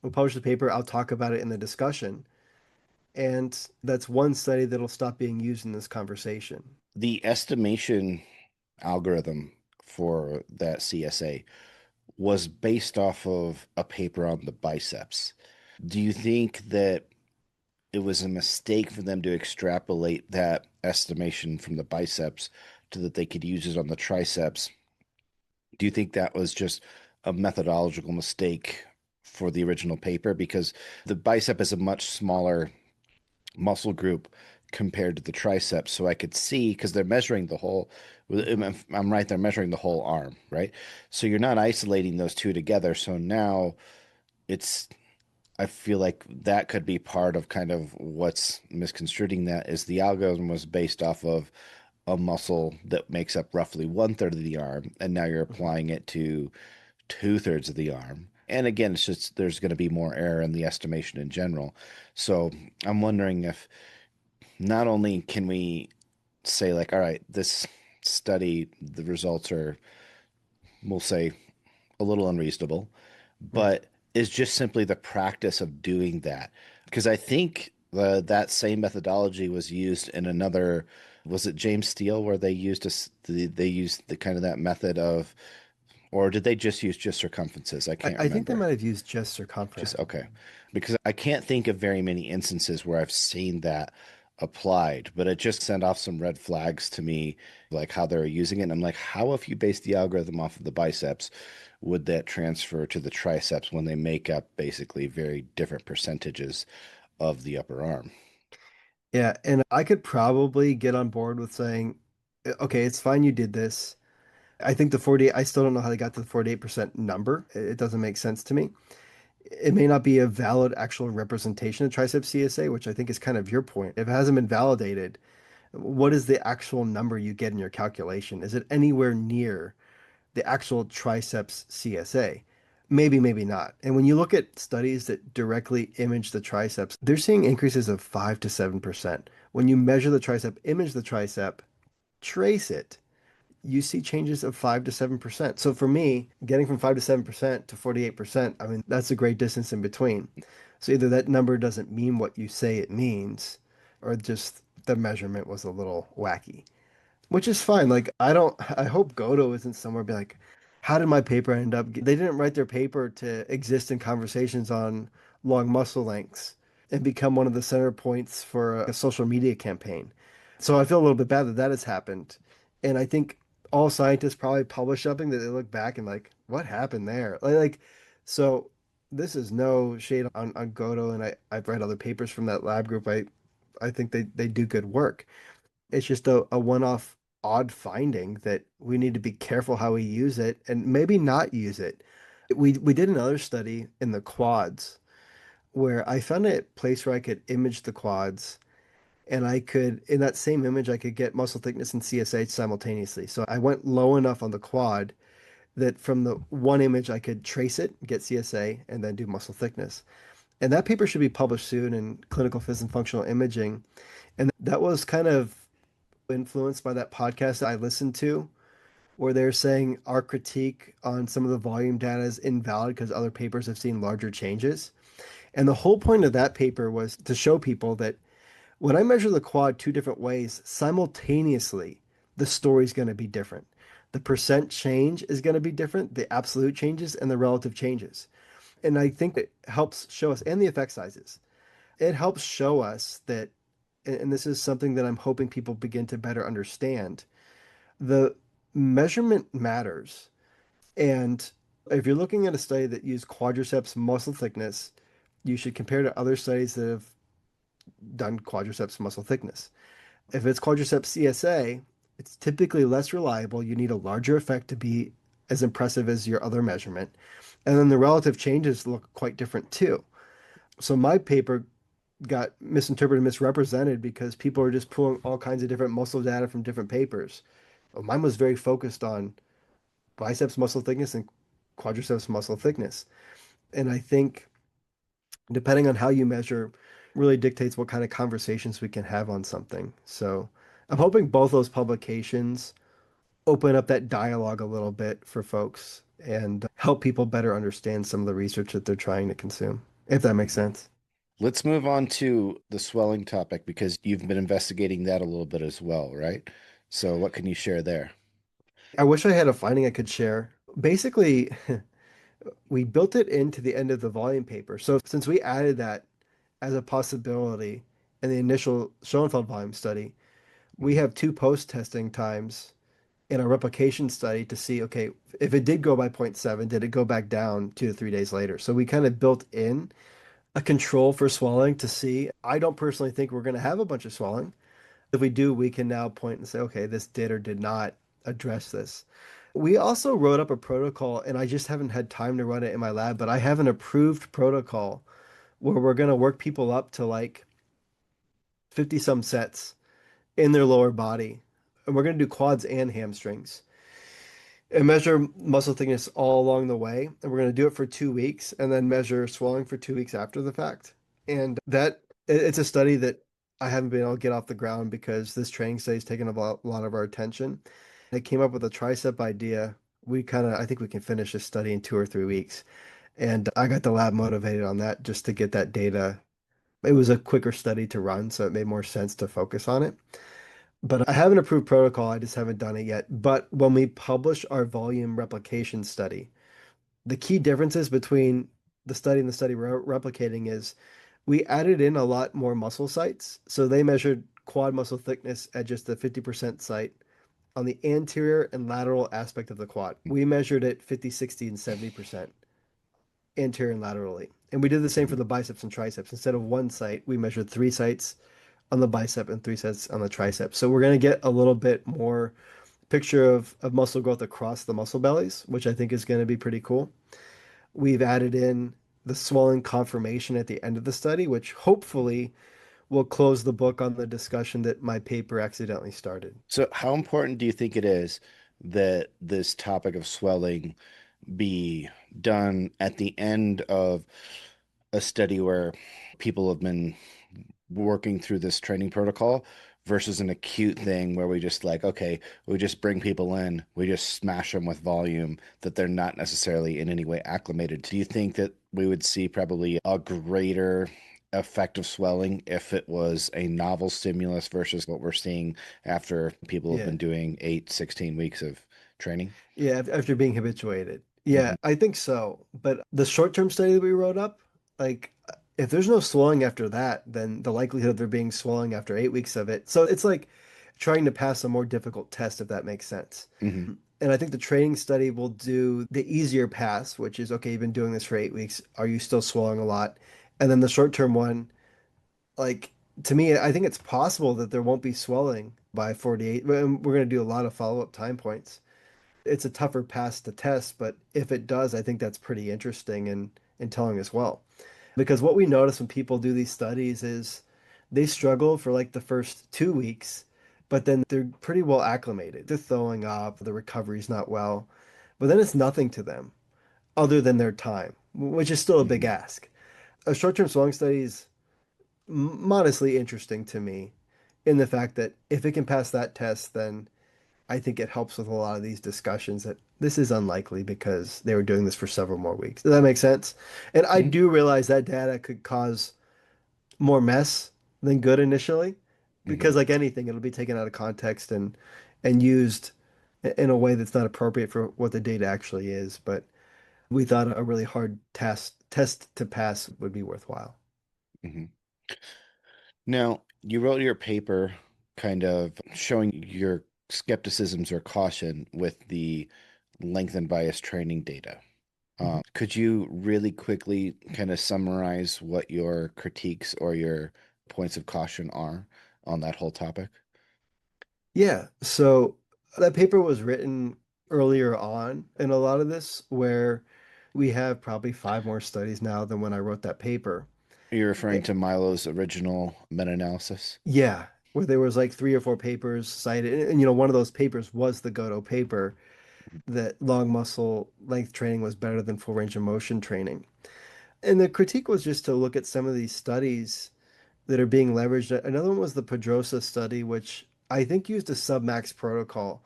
We'll publish the paper. I'll talk about it in the discussion. And that's one study that'll stop being used in this conversation. The estimation algorithm for that CSA was based off of a paper on the biceps. Do you think that it was a mistake for them to extrapolate that estimation from the biceps to that they could use it on the triceps? Do you think that was just a methodological mistake for the original paper? Because the bicep is a much smaller muscle group compared to the triceps so I could see because they're measuring the whole, if I'm right, they're measuring the whole arm, right? So you're not isolating those two together. So now it's, I feel like that could be part of kind of what's misconstruing that is the algorithm was based off of a muscle that makes up roughly one third of the arm, and now you're Mhm. applying it to two-thirds of the arm. And again, it's just there's going to be more error in the estimation in general. So I'm wondering if not only can we say like, all right, this study, the results are, we'll say, a little unreasonable, Right. but is just simply the practice of doing that. Because I think that same methodology was used in another, was it James Steele, where they used they used the kind of that method of, or did they just use just circumferences? I can't I think they remember. might have used just Just circumference. okay. Because I can't think of very many instances where I've seen that applied, but it just sent off some red flags to me, like how they're using it. And I'm like, how if you base the algorithm off of the biceps, would that transfer to the triceps when they make up basically very different percentages of the upper arm? Yeah, and I could probably get on board with saying, okay, it's fine you did this. I think the 48, I still don't know how they got to the 48% number. It doesn't make sense to me. It may not be a valid actual representation of tricep CSA, which I think is kind of your point. If it hasn't been validated, what is the actual number you get in your calculation? Is it anywhere near the actual triceps CSA? Maybe, maybe not. And when you look at studies that directly image the triceps, they're seeing increases of 5 to 7%. When you measure the tricep, image the tricep, trace it, you see changes of 5 to 7%. So for me, getting from 5 to 7% to 48%, I mean, that's a great distance in between. So either that number doesn't mean what you say it means, or just the measurement was a little wacky, which is fine. Like, I hope Godo isn't somewhere be like, how did my paper end up? They didn't write their paper to exist in conversations on long muscle lengths and become one of the center points for a social media campaign. So I feel a little bit bad that that has happened. And I think all scientists probably publish something that they look back and like, what happened there? So this is no shade on Godo, and I've read other papers from that lab group. I think they do good work. It's just a one-off odd finding that we need to be careful how we use it and maybe not use it. We did another study in the quads where I found a place where I could image the quads and I could, in that same image, I could get muscle thickness and CSH simultaneously. So I went low enough on the quad that from the one image I could trace it, get CSA, and then do muscle thickness. And that paper should be published soon in Clinical Phys and Functional Imaging. And that was kind of influenced by that podcast that I listened to, where they're saying our critique on some of the volume data is invalid because other papers have seen larger changes. And the whole point of that paper was to show people that when I measure the quad two different ways simultaneously, the story's going to be different. The percent change is going to be different, the absolute changes and the relative changes. And I think it helps show us, and the effect sizes. It helps show us that, and this is something that I'm hoping people begin to better understand, the measurement matters. And if you're looking at a study that used quadriceps muscle thickness, you should compare to other studies that have done quadriceps muscle thickness. If it's quadriceps CSA, it's typically less reliable. You need a larger effect to be as impressive as your other measurement. And then the relative changes look quite different too. So my paper got misinterpreted, misrepresented because people are just pulling all kinds of different muscle data from different papers. Well, mine was very focused on biceps muscle thickness and quadriceps muscle thickness. And I think depending on how you measure really dictates what kind of conversations we can have on something. So I'm hoping both those publications open up that dialogue a little bit for folks and help people better understand some of the research that they're trying to consume, if that makes sense. Let's move on to the swelling topic because you've been investigating that a little bit as well, right? So what can you share there? I wish I had a finding I could share. Basically, we built it into the end of the volume paper. So since we added that as a possibility in the initial Schoenfeld volume study, we have two post-testing times in our replication study to see, okay, if it did go by zero point 0.7, did it go back down 2 to 3 days later? So we kind of built in a control for swelling to see. I don't personally think we're going to have a bunch of swelling. If we do, we can now point and say, okay, this did or did not address this. We also wrote up a protocol, and I just haven't had time to run it in my lab, but I have an approved protocol where we're going to work people up to like 50 some sets in their lower body. And we're going to do quads and hamstrings and measure muscle thickness all along the way. And we're going to do it for 2 weeks and then measure swelling for 2 weeks after the fact. And it's a study that I haven't been able to get off the ground because this training study has taken a lot of our attention. They came up with a tricep idea. I think we can finish this study in 2 or 3 weeks. And I got the lab motivated on that just to get that data. It was a quicker study to run, so it made more sense to focus on it. But I have an approved protocol, I just haven't done it yet. But when we publish our volume replication study, the key differences between the study and the study we're replicating is we added in a lot more muscle sites. So they measured quad muscle thickness at just the 50% site on the anterior and lateral aspect of the quad. We measured it 50, 60, and 70% anterior and laterally. And we did the same for Mhm. the biceps and triceps. Instead of one site, we measured 3 sites on the bicep and 3 sets on the tricep. So we're going to get a little bit more picture of muscle growth across the muscle bellies, which I think is going to be pretty cool. We've added in the swelling confirmation at the end of the study, which hopefully will close the book on the discussion that my paper accidentally started. So, how important do you think it is that this topic of swelling be done at the end of a study where people have been working through this training protocol versus an acute thing where we just like, okay, we just bring people in, we just smash them with volume that they're not necessarily in any way acclimated to? Do you think that we would see probably a greater effect of swelling if it was a novel stimulus versus what we're seeing after people have Yeah. been doing 8, 16 weeks of training? Yeah, after being habituated. Hmm. Yeah, I think so. But the short-term study that we wrote up, like if there's no swelling after that, then the likelihood of there being swelling after 8 weeks of it. So it's like trying to pass a more difficult test, if that makes sense. Hmm. And I think the training study will do the easier pass, which is okay, you've been doing this for 8 weeks. Are you still swelling a lot? And then the short-term one, like to me, I think it's possible that there won't be swelling by 48. And we're going to do a lot of follow-up time points. It's a tougher pass to test, but if it does, I think that's pretty interesting and telling as well. Because what we notice when people do these studies is they struggle for like the first 2 weeks, but then they're pretty well acclimated. They're throwing up, the recovery's not well, but then it's nothing to them other than their time, which is still a big Hmm. ask. A short-term swelling study is modestly interesting to me in the fact that if it can pass that test, then I think it helps with a lot of these discussions that this is unlikely because they were doing this for several more weeks. Does that make sense? And I Hmm. do realize that data could cause more mess than good initially, Hmm. because like anything, it'll be taken out of context and used in a way that's not appropriate for what the data actually is. But we thought a really hard test to pass would be worthwhile. Hmm. Now, you wrote your paper kind of showing your skepticisms or caution with the lengthened bias training data. Mhm. Could you really quickly kind of summarize what your critiques or your points of caution are on that whole topic? Yeah, so that paper was written earlier on in a lot of this, where we have probably 5 more studies now than when I wrote that paper. You're referring Eh, to Milo's original meta-analysis? yeah, where there was like 3 or 4 papers cited, and one of those papers was the Goto paper that long muscle length training was better than full range of motion training. And the critique was just to look at some of these studies that are being leveraged. Another one was the Pedrosa study, which I think used a submax protocol.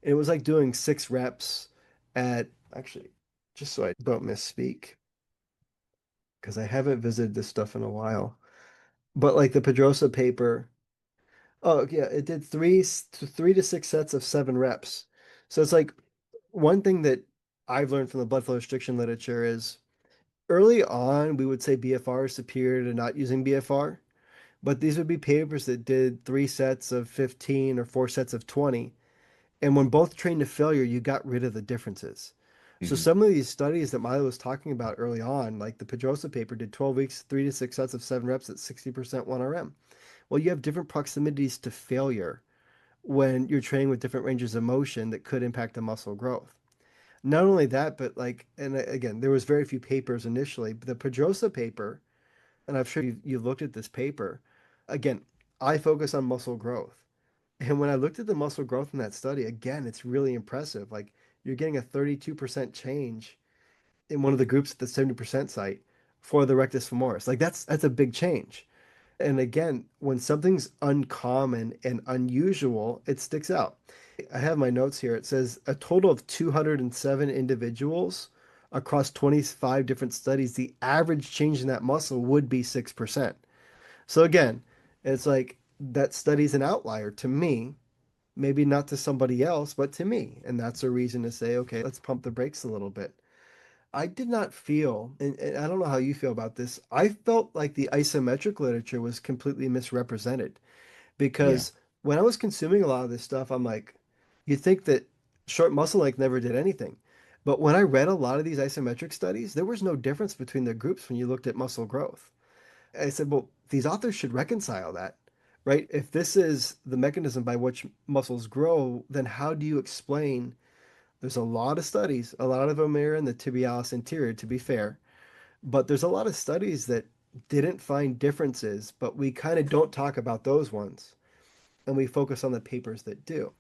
And it was like doing 6 reps at, actually, just so I don't misspeak, because I haven't visited this stuff in a while. But like the Pedrosa paper, oh yeah, it did 3 to 6 sets of 7 reps. So it's like one thing that I've learned from the blood flow restriction literature is early on we would say BFR is superior to not using BFR. But these would be papers that did 3 sets of 15 or 4 sets of 20. And when both trained to failure, you got rid of the differences. So Hmm. some of these studies that Milo was talking about early on, like the Pedrosa paper, did 12 weeks, 3 to 6 sets of 7 reps at 60% 1RM. Well, you have different proximities to failure when you're training with different ranges of motion that could impact the muscle growth. Not only that, but like, and again, there was very few papers initially, but the Pedrosa paper, and I'm sure you've looked at this paper. Again, I focus on muscle growth. And when I looked at the muscle growth in that study, again, it's really impressive. Like you're getting a 32% change in one of the groups at the 70% site for the rectus femoris. Like that's a big change. And again, when something's uncommon and unusual, it sticks out. I have my notes here. It says a total of 207 individuals across 25 different studies, the average change in that muscle would be 6%. So again, it's like that study's an outlier to me, maybe not to somebody else, but to me. And that's a reason to say, okay, let's pump the brakes a little bit. I did not feel, and I don't know how you feel about this, I felt like the isometric literature was completely misrepresented Yeah. because when I was consuming a lot of this stuff, I'm like, you think that short muscle length never did anything. But when I read a lot of these isometric studies, there was no difference between the groups when you looked at muscle growth. I said, well, these authors should reconcile that, right? If this is the mechanism by which muscles grow, then how do you explain? There's a lot of studies, a lot of them are in the tibialis anterior, to be fair, but there's a lot of studies that didn't find differences, but we kind of don't talk about those ones and we focus on the papers that do.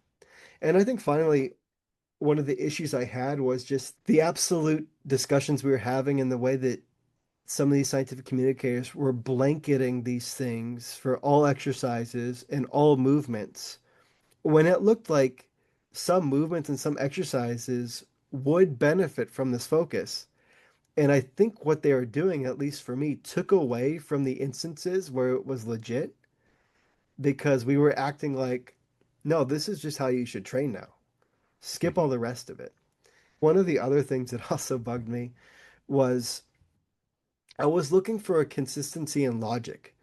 And I think finally, one of the issues I had was just the absolute discussions we were having and the way that some of these scientific communicators were blanketing these things for all exercises and all movements when it looked like some movements and some exercises would benefit from this focus. And I think what they were doing, at least for me, took away from the instances where it was legit because we were acting like, no, this is just how you should train now. Skip all Mhm. the rest of it. One of the other things that also bugged me was I was looking for a consistency in logic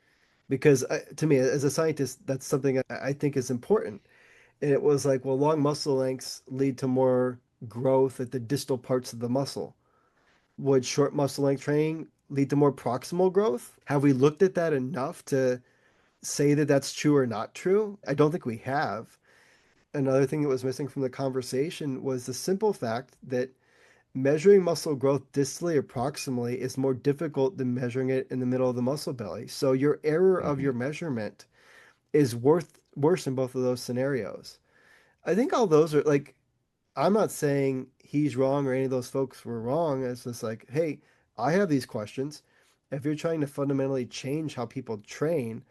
because to me, as a scientist, that's something I think is important. And it was like, well, long muscle lengths lead to more growth at the distal parts of the muscle. Would short muscle length training lead to more proximal growth? Have we looked at that enough to say that that's true or not true? I don't think we have. Another thing that was missing from the conversation was the simple fact that measuring muscle growth distally or proximally is more difficult than measuring it in the middle of the muscle belly. So your error of Mhm. your measurement is worse in both of those scenarios. I think all those are like, I'm not saying he's wrong or any of those folks were wrong. It's just like, hey, I have these questions. If you're trying to fundamentally change how people train,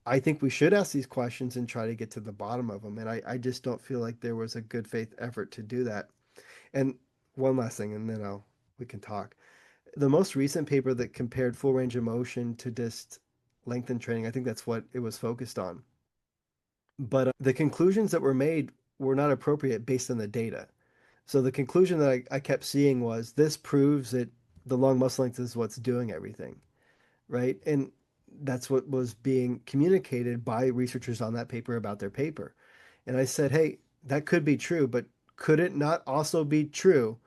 I think we should ask these questions and try to get to the bottom of them. And I just don't feel like there was a good faith effort to do that. And one last thing, and then we can talk. The most recent paper that compared full range of motion to just lengthened training, I think that's what it was focused on. But the conclusions that were made were not appropriate based on the data. So the conclusion that I kept seeing was this proves that the long muscle length is what's doing everything, right? And that's what was being communicated by researchers on that paper about their paper. And I said, hey, that could be true, but could it not also be true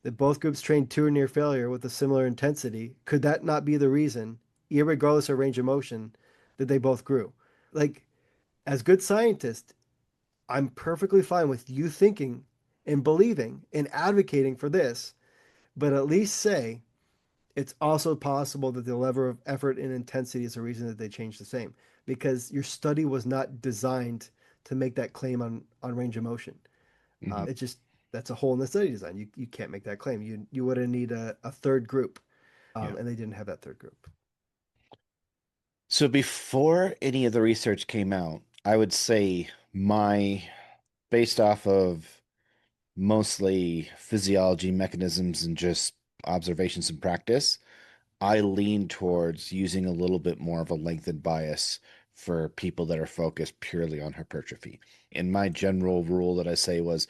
that both groups trained to or near failure with a similar intensity? Could that not be the reason, irregardless of range of motion, that they both grew? Like, as good scientists, I'm perfectly fine with you thinking and believing and advocating for this, but at least say it's also possible that the level of effort and intensity is the reason that they changed the same because your study was not designed to make that claim on range of motion. Mhm. It just that's a hole in the study design. You can't make that claim. You would have need a third group, Yeah. and they didn't have that third group. So before any of the research came out, I would say based off of mostly physiology mechanisms and just observations and practice, I lean towards using a little bit more of a lengthened bias for people that are focused purely on hypertrophy. And my general rule that I say was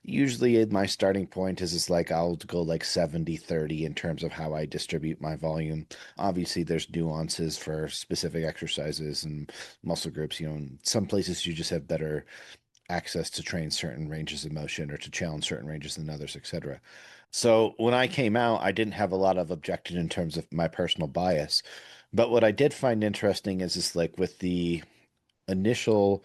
usually my starting point is like I'll go like 70-30 in terms of how I distribute my volume. Obviously, there's nuances for specific exercises and muscle groups. In some places you just have better access to train certain ranges of motion or to challenge certain ranges than others, etc. So when I came out, I didn't have a lot of objection in terms of my personal bias. But what I did find interesting is like with the initial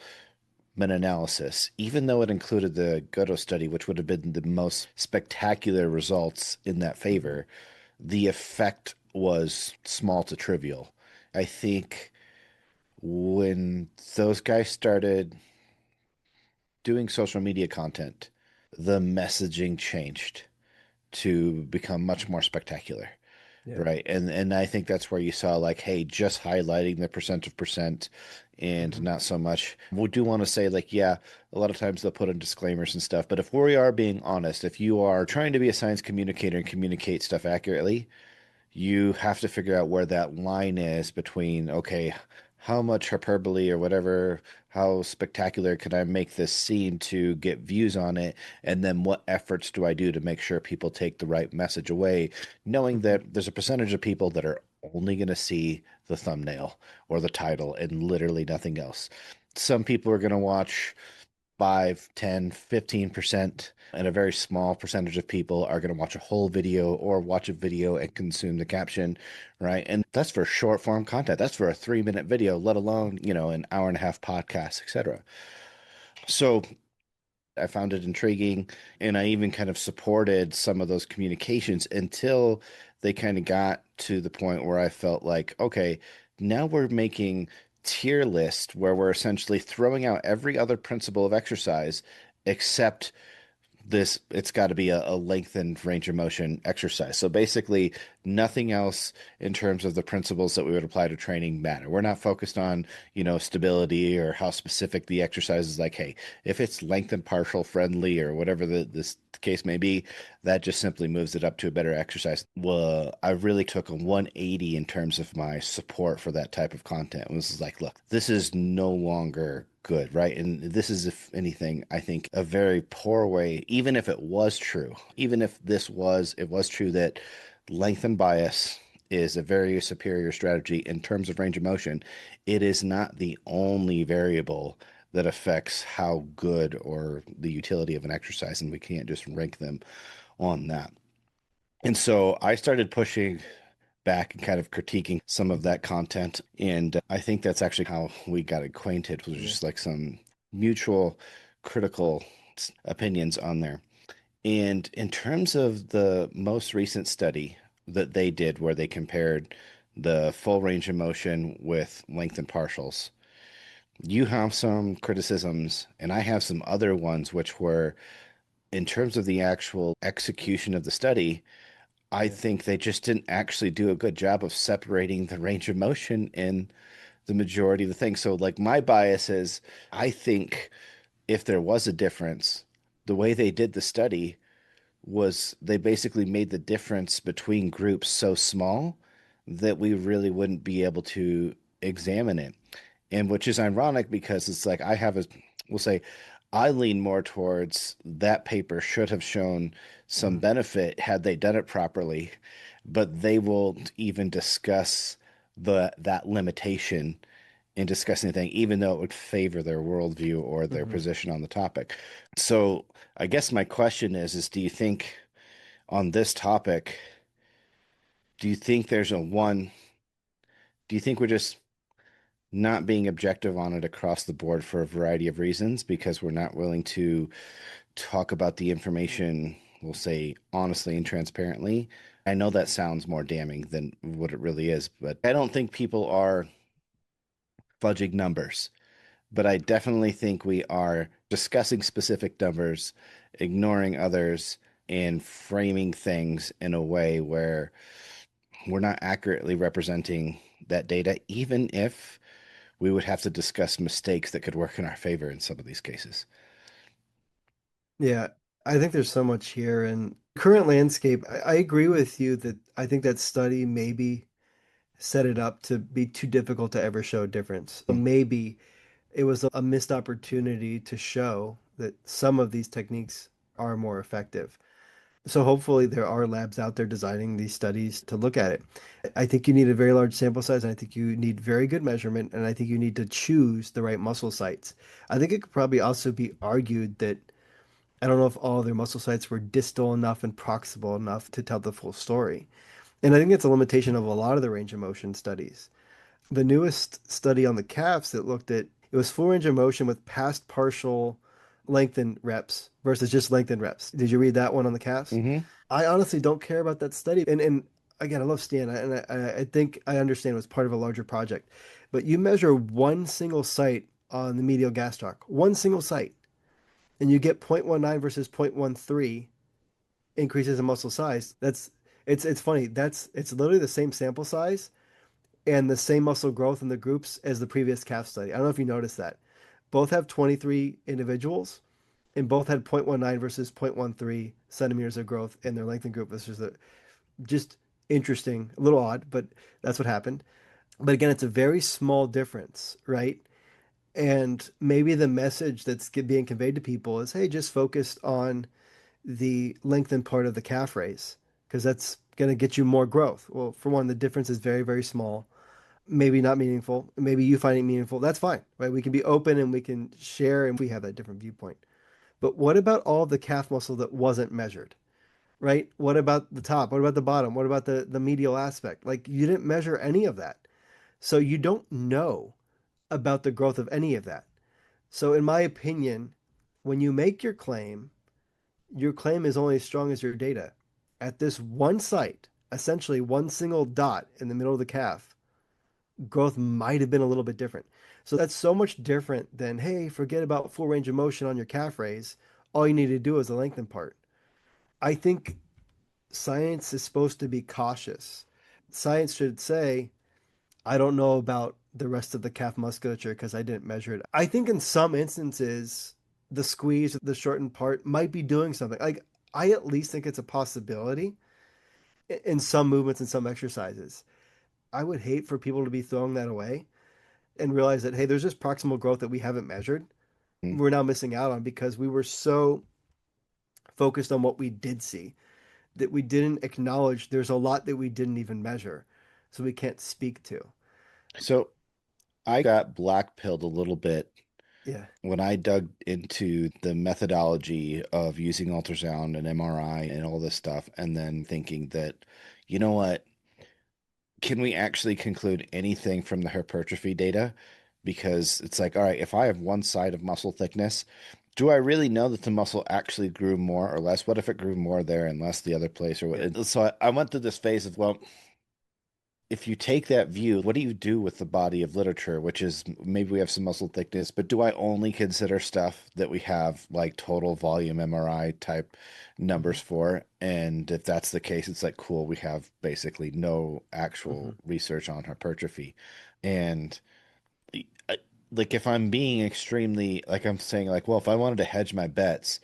meta-analysis, even though it included the Goto study, which would have been the most spectacular results in that Mhm. favor, the effect was small to trivial. I think when those guys started doing social media content, the messaging changed to become much more spectacular. Yeah. Right. And I think that's where you saw like, hey, just highlighting the percent of percent and Hmm. not so much. We do want to say like, yeah, a lot of times they'll put in disclaimers and stuff, but if we are being honest, if you are trying to be a science communicator and communicate stuff accurately, you have to figure out where that line is between, okay, how much hyperbole or whatever, how spectacular can I make this scene to get views on it? And then what efforts do I do to make sure people take the right message away, knowing Hmm. that there's a percentage of people that are only going to see the thumbnail or the title and literally nothing else. Some people are going to watch 5, 10, 15%, and a very small percentage of people are going to watch a whole video or watch a video and consume the caption, right? And that's for short form content. That's for a 3-minute video, let alone, an hour and a half podcast, etc. So I found it intriguing, and I even kind of supported some of those communications until they kind of got to the point where I felt like, okay, now we're making tier list where we're essentially throwing out every other principle of exercise except this it's got to be a lengthened range of motion exercise. So basically nothing else in terms of the principles that we would apply to training matter. We're not focused on, stability or how specific the exercise is. Like, hey, if it's lengthened partial friendly or whatever this case may be, that just simply moves it up to a better exercise. Well, I really took a 180 in terms of my support for that type of content. It was like, look, this is no longer good, right? And this is, if anything, I think a very poor way, even if it was true, even if it was true that length and bias is a very superior strategy in terms of range of motion, it is not the only variable that affects how good or the utility of an exercise, and we can't just rank them on that. And so I started pushing back and kind of critiquing some of Hmm. that content. And I think that's actually how we got acquainted, was Yeah. just like some mutual critical opinions on there. And in terms of the most recent study that they did, where they compared the full range of motion with length and partials, you have some criticisms, and I have some other ones, which were in terms of the actual execution of the study. I Yeah. think they just didn't actually do a good job of separating the range of motion in the majority of the things. So, like, my bias is I think if there was a difference, the way they did the study was they basically made the difference between groups so small that we really wouldn't be able to examine it. And which is ironic because it's like we'll say, I lean more towards that paper should have shown some Hmm. benefit had they done it properly, but they won't even discuss that limitation in discussing anything, even though it would favor their worldview or their Hmm. position on the topic. So I guess my question is do you think on this topic, do you think there's a one, do you think we're just not being objective on it across the board for a variety of reasons because we're not willing to talk about the information, we'll say honestly and transparently? I know that sounds more damning than what it really is, but I don't think people are fudging numbers. But I definitely think we are discussing specific numbers, ignoring others, and framing things in a way where we're not accurately representing that data, even if we would have to discuss mistakes that could work in our favor in some of these cases. Yeah. I think there's so much here. And current landscape, I agree with you that I think that study maybe set it up to be too difficult to ever show a difference. So maybe it was a missed opportunity to show that some of these techniques are more effective. So hopefully there are labs out there designing these studies to look at it. I think you need a very large sample size, and I think you need very good measurement, and I think you need to choose the right muscle sites. I think it could probably also be argued that I don't know if all their muscle sites were distal enough and proximal enough to tell the full story. And I think it's a limitation of a lot of the range of motion studies. The newest study on the calves that looked at It was full range of motion with past partial lengthened reps versus just lengthened reps. Did you read that one on the calves? Hmm. I honestly don't care about that study. And again, I love Stan, and I think I understand it was part of a larger project. But you measure one single site on the medial gastroc, one single site, and you get 0.19 versus 0.13 increases in muscle size. It's funny. It's literally the same sample size and the same muscle growth in the groups as the previous calf study. I don't know if you noticed that. Both have 23 individuals, and both had 0.19 versus 0.13 centimeters of growth in their lengthened group. This is just interesting, a little odd, but that's what happened. But again, it's a very small difference, right? And maybe the message that's being conveyed to people is, hey, just focus on the lengthened part of the calf raise because that's going to get you more growth. Well, for one, the difference is very, very small. Maybe not meaningful. Maybe you find it meaningful. That's fine, right? We can be open and we can share and we have that different viewpoint. But what about all of the calf muscle that wasn't measured, right? What about the top? What about the bottom? What about the medial aspect? Like you didn't measure any of that. So you don't know about the growth of any of that. So in my opinion, when you make your claim is only as strong as your data. At this one site, essentially one single dot in the middle of the calf, growth might have been a little bit different. So that's so much different than, hey, forget about full range of motion on your calf raise. All you need to do is the lengthen part. I think science is supposed to be cautious. Science should say, I don't know about the rest of the calf musculature because I didn't measure it. I think in some instances, the squeeze, the shortened part might be doing something. Like, I at least think it's a possibility in some movements and some exercises. I would hate for people to be throwing that away and realize that, hey, there's this proximal growth that we haven't measured. We're now missing out on because we were so focused on what we did see that we didn't acknowledge there's a lot that we didn't even measure. So we can't speak to. So I got black pilled a little bit Yeah. when I dug into the methodology of using ultrasound and MRI and all this stuff, and then thinking that, you know what, can we actually conclude anything from the hypertrophy data? Because it's like, all right, if I have one side of muscle thickness, do I really know that the muscle actually grew more or less? What if it grew more there and less the other place? Or Yeah. what? So I went through this phase of, well, if you take that view, what do you do with the body of literature, which is maybe we have some muscle thickness, but do I only consider stuff that we have like total volume MRI type Hmm. numbers for? And if that's the case, it's like, cool, we have basically no Hmm. actual research on hypertrophy. And I- like, if I'm being extremely, like I'm saying, like, well, if I wanted to hedge my bets,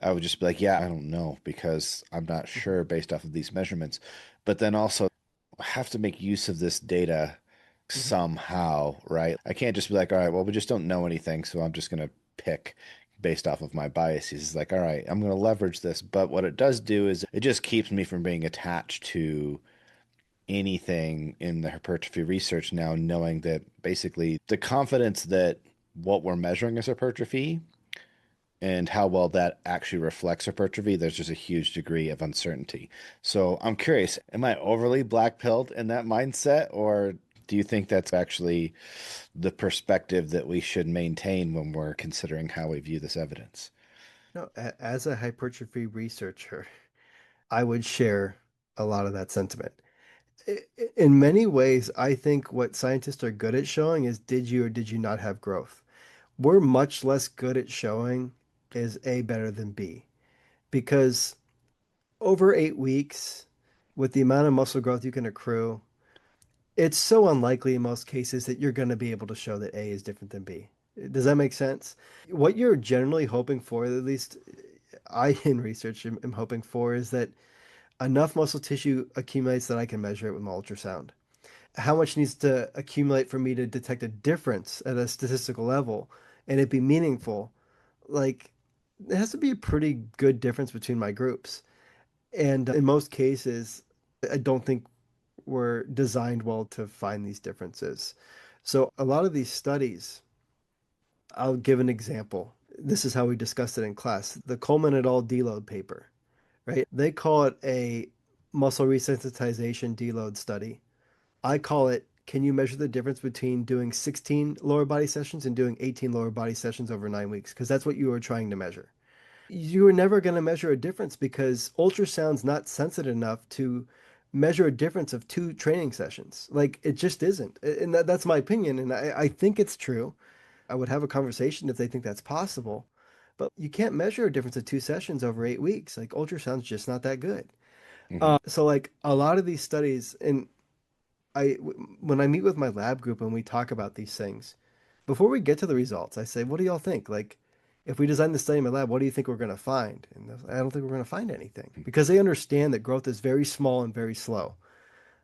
I would just be like, yeah, I don't know because I'm not Hmm. sure based off of these measurements. But then also, I have to make use of this data Hmm. somehow, right? I can't just be like, all right, well, we just don't know anything, so I'm just going to pick based off of my biases. It's like, all right, I'm going to leverage this. But what it does do is it just keeps me from being attached to anything in the hypertrophy research now, knowing that basically the confidence that what we're measuring is hypertrophy and how well that actually reflects hypertrophy, there's just a huge degree of uncertainty. So I'm curious, am I overly black-pilled in that mindset, or do you think that's actually the perspective that we should maintain when we're considering how we view this evidence? No, as a hypertrophy researcher, I would share a lot of that sentiment. In many ways, I think what scientists are good at showing is did you or did you not have growth? We're much less good at showing is A better than B because over 8 weeks, with the amount of muscle growth you can accrue, it's so unlikely in most cases that you're going to be able to show that A is different than B. Does that make sense? What you're generally hoping for, at least I in research am hoping for, is that enough muscle tissue accumulates that I can measure it with my ultrasound. How much needs to accumulate for me to detect a difference at a statistical level and it be meaningful? Like, it has to be a pretty good difference between my groups. And in most cases, I don't think were designed well to find these differences. So a lot of these studies, I'll give an example. This is how we discussed it in class. The Coleman et al. Deload paper, right? They call it a muscle resensitization deload study. I call it can you measure the difference between doing 16 lower body sessions and doing 18 lower body sessions over 9 weeks? Because that's what you were trying to measure. You are never going to measure a difference because ultrasound's not sensitive enough to measure a difference of two training sessions. Like it just isn't. And that's my opinion. And I think it's true. I would have a conversation if they think that's possible. But you can't measure a difference of two sessions over 8 weeks. Like ultrasound's just not that good. Hmm. So like a lot of these studies, and when I meet with my lab group and we talk about these things, before we get to the results, I say, what do y'all think? Like, if we design the study in my lab, what do you think we're going to find? And I don't think we're going to find anything because they understand that growth is very small and very slow.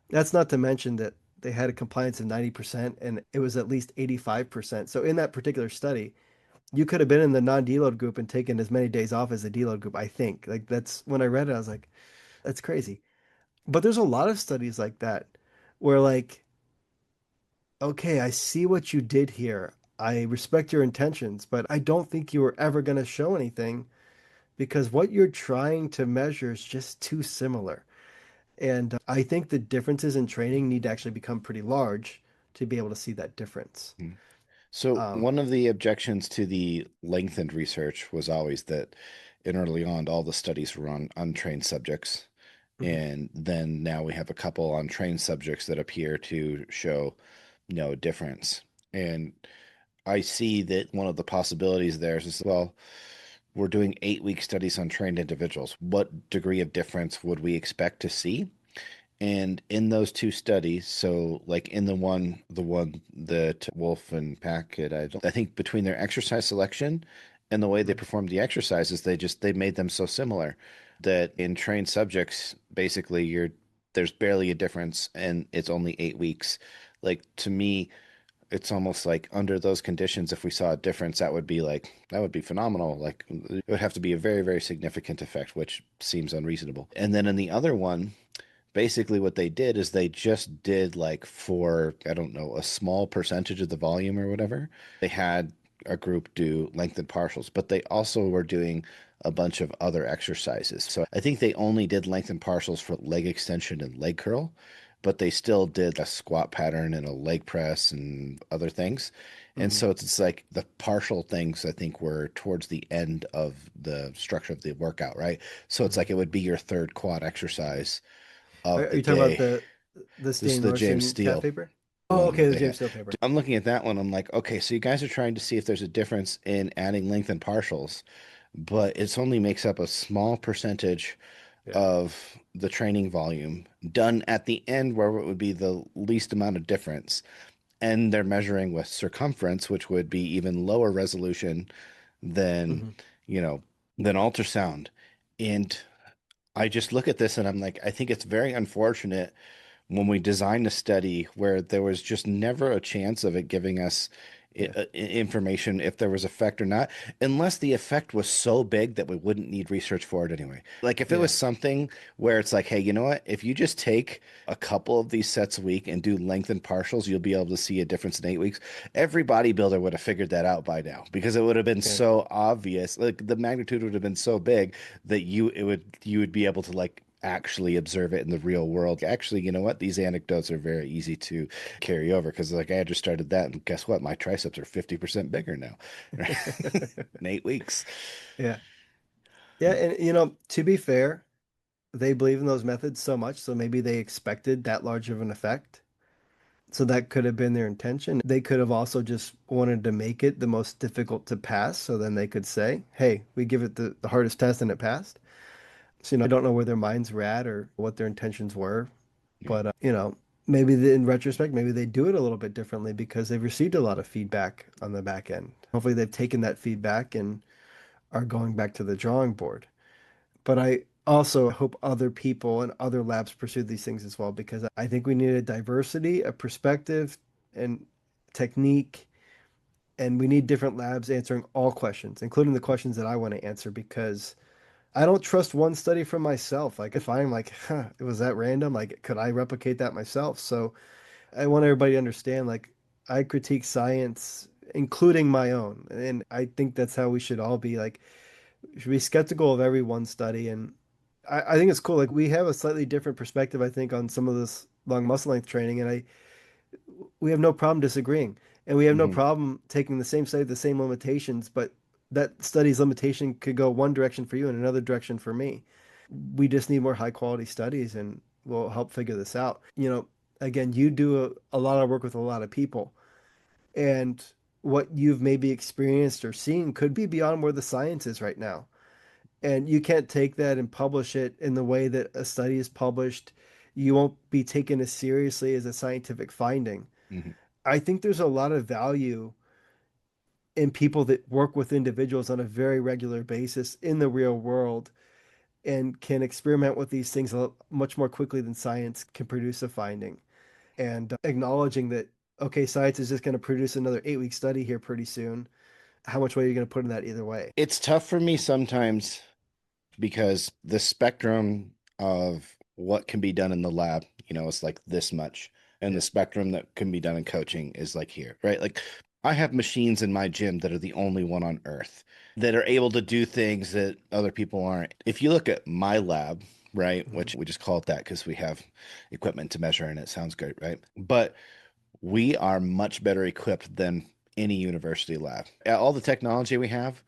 That's not to mention that they had a compliance of 90% and it was at least 85%. So in that particular study, you could have been in the non-deload group and taken as many days off as the deload group, I think. Like that's when I read it, I was like, that's crazy. But there's a lot of studies like that where like, okay, I see what you did here. I respect your intentions, but I don't think you were ever going to show anything because what you're trying to measure is just too similar. And I think the differences in training need to actually become pretty large to be able to see that difference. So Um, one of the objections to the lengthened research was always that in early on, all the studies were on untrained subjects. mhm, And then now we have a couple on trained subjects that appear to show no difference. And I see that one of the possibilities there is, well, we're doing 8 week studies on trained individuals. What degree of difference would we expect to see? And in those two studies, so like in the one that Wolf and Packett, I think between their exercise selection and the way they mhm, performed the exercises, they made them so similar that in trained subjects, basically there's barely a difference and it's only 8 weeks. Like to me, it's almost like under those conditions, if we saw a difference, that would be phenomenal. Like it would have to be a very, very significant effect, which seems unreasonable. And then in the other one, basically what they did is they just did like for, I don't know, a small percentage of the volume or whatever. They had a group do lengthened partials, but they also were doing a bunch of other exercises. So I think they only did lengthened partials for leg extension and leg curl, but they still did a squat pattern and a leg press and other things. And mhm. so it's like the partial things I think were towards the end of the structure of the workout, right? So it's Mhm. like it would be your third quad exercise of Are the you talking about day. the This is Stan the James Norson calf Steele paper? Oh, one okay, that the they James had. Steele paper. I'm looking at that one. I'm like, okay, so you guys are trying to see if there's a difference in adding length and partials, but it only makes up a small percentage Yeah. of the training volume done at the end where it would be the least amount of difference. And they're measuring with circumference, which would be even lower resolution than, Hmm. you know, than ultrasound. And I just look at this and I'm like, I think it's very unfortunate when we designed a study where there was just never a chance of it giving us Yeah. information if there was effect or not, unless the effect was so big that we wouldn't need research for it anyway. Like if it was Yeah. something where it's like, hey, you know what? If you just take a couple of these sets a week and do lengthened partials, you'll be able to see a difference in 8 weeks. Every bodybuilder would have figured that out by now because it would have been Yeah. so obvious. Like the magnitude would have been so big that you would be able to like actually observe it in the real world. Actually, you know what? These anecdotes are very easy to carry over because like I just started that and guess what? My triceps are 50% bigger now in 8 weeks. Yeah. Yeah. And, to be fair, they believe in those methods so much, so maybe they expected that large of an effect. So that could have been their intention. They could have also just wanted to make it the most difficult to pass, so then they could say, hey, we give it the hardest test and it passed. So, I don't know where their minds were at or what their intentions were, Yeah. but, maybe in retrospect, maybe they do it a little bit differently because they've received a lot of feedback on the back end. Hopefully they've taken that feedback and are going back to the drawing board. But I also hope other people and other labs pursue these things as well because I think we need a diversity, a perspective, and technique, and we need different labs answering all questions, including the questions that I want to answer because I don't trust one study for myself. Like if I'm like, huh, was that random? Like, could I replicate that myself? So I want everybody to understand, like, I critique science, including my own. And I think that's how we should all be. Like, we should be skeptical of every one study. And I think it's cool. Like, we have a slightly different perspective, I think, on some of this long muscle length training. And we have no problem disagreeing, and we have no Hmm. problem taking the same study, the same limitations, but that study's limitation could go one direction for you and another direction for me. We just need more high quality studies, and we'll help figure this out. Again, you do a lot of work with a lot of people, and what you've maybe experienced or seen could be beyond where the science is right now. And you can't take that and publish it in the way that a study is published. You won't be taken as seriously as a scientific finding. Hmm. I think there's a lot of value in people that work with individuals on a very regular basis in the real world and can experiment with these things much more quickly than science can produce a finding. And acknowledging that, okay, science is just going to produce another 8 week study here pretty soon. How much weight are you going to put in that either way? It's tough for me sometimes because the spectrum of what can be done in the lab, it's like this much. And the Yeah. spectrum that can be done in coaching is like here, right? Like I have machines in my gym that are the only one on earth that are able to do things that other people aren't. If you look at my lab, right, Mhm. which we just call it that because we have equipment to measure and it sounds great, right? But we are much better equipped than any university lab. All the technology we have,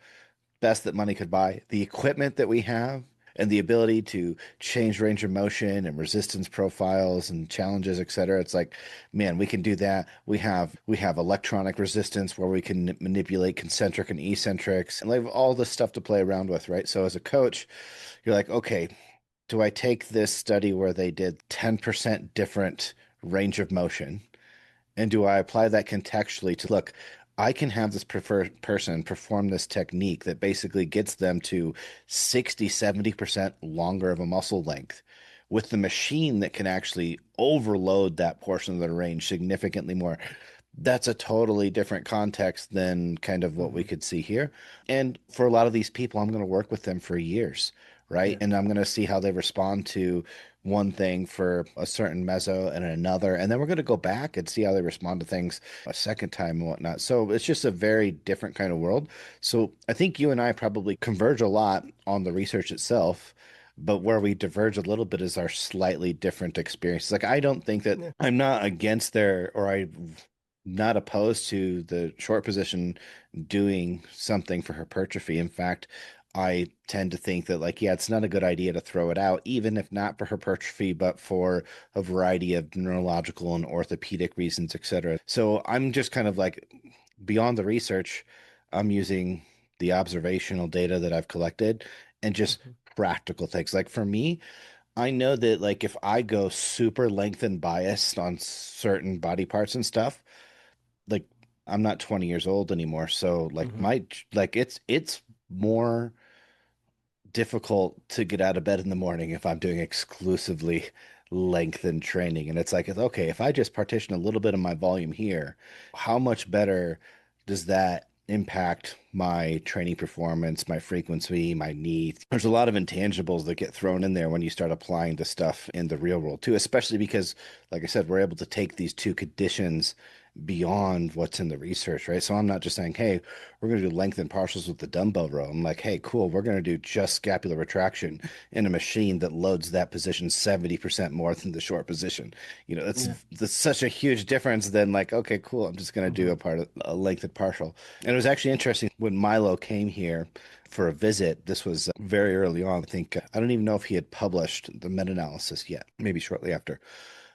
best that money could buy. The equipment that we have and the ability to change range of motion and resistance profiles and challenges, et cetera. It's like, man, we can do that. We have electronic resistance where we can manipulate concentric and eccentrics and like all this stuff to play around with, right? So as a coach, you're like, okay, do I take this study where they did 10% different range of motion and do I apply that contextually to look, I can have this preferred person perform this technique that basically gets them to 60, 70% longer of a muscle length with the machine that can actually overload that portion of the range significantly more. That's a totally different context than kind of what we Mhm. could see here. And for a lot of these people, I'm going to work with them for years, right? Yeah. And I'm going to see how they respond to one thing for a certain meso and another. And then we're going to go back and see how they respond to things a second time and whatnot. So it's just a very different kind of world. So I think you and I probably converge a lot on the research itself. But where we diverge a little bit is our slightly different experiences. Like, I don't think that Yeah. I'm not against their, or I'm not opposed to the short position doing something for hypertrophy. In fact, I tend to think that, like, yeah, it's not a good idea to throw it out, even if not for hypertrophy, but for a variety of neurological and orthopedic reasons, etc. So I'm just kind of like beyond the research, I'm using the observational data that I've collected and just Mhm. practical things. Like for me, I know that like if I go super lengthened biased on certain body parts and stuff, like I'm not 20 years old anymore. So like Mhm. my like it's more difficult to get out of bed in the morning if I'm doing exclusively lengthened training. And it's like, okay, if I just partition a little bit of my volume here, how much better does that impact my training performance, my frequency, my needs? There's a lot of intangibles that get thrown in there when you start applying the stuff in the real world too, especially because, like I said, we're able to take these two conditions beyond what's in the research, right? So I'm not just saying, hey, we're going to do lengthen partials with the dumbbell row. I'm like, hey, cool, we're going to do just scapular retraction in a machine that loads that position 70% more than the short position. That's Yeah. that's such a huge difference than like, okay, cool, I'm just going to do Mhm. a lengthened partial. And it was actually interesting when Milo came here for a visit. This was very early on. I think I don't even know if he had published the meta-analysis yet, maybe shortly after.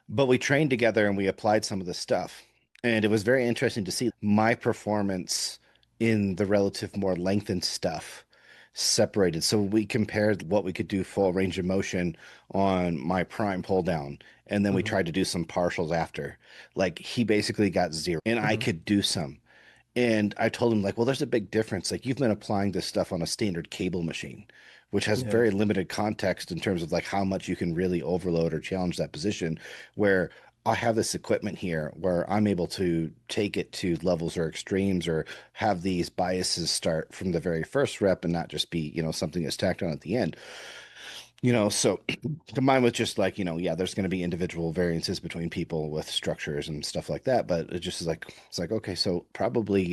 But we trained together and we applied some of the stuff. And it was very interesting to see my performance in the relative more lengthened stuff separated. So we compared what we could do full range of motion on my prime pull down. And then we Mhm. tried to do some partials after. Like he basically got zero and I Mhm. could do some. And I told him, like, well, there's a big difference. Like, you've been applying this stuff on a standard cable machine, which has Yeah. very limited context in terms of like how much you can really overload or challenge that position. Where I have this equipment here where I'm able to take it to levels or extremes or have these biases start from the very first rep and not just be, something that's tacked on at the end. So combined with just like, yeah, there's going to be individual variances between people with structures and stuff like that, but it just is like, it's like, okay, so probably,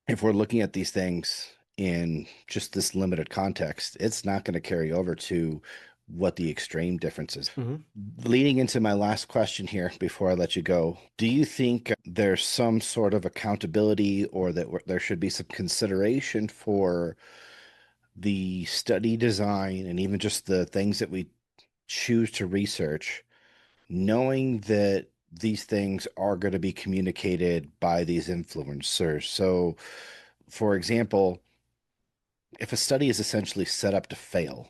if we're looking at these things in just this limited context, it's not going to carry over to what the extreme difference is. Hmm. Leading into my last question here before I let you go, do you think there's some sort of accountability or that there should be some consideration for the study design and even just the things that we choose to research, knowing that these things are going to be communicated by these influencers? So, for example, if a study is essentially set up to fail,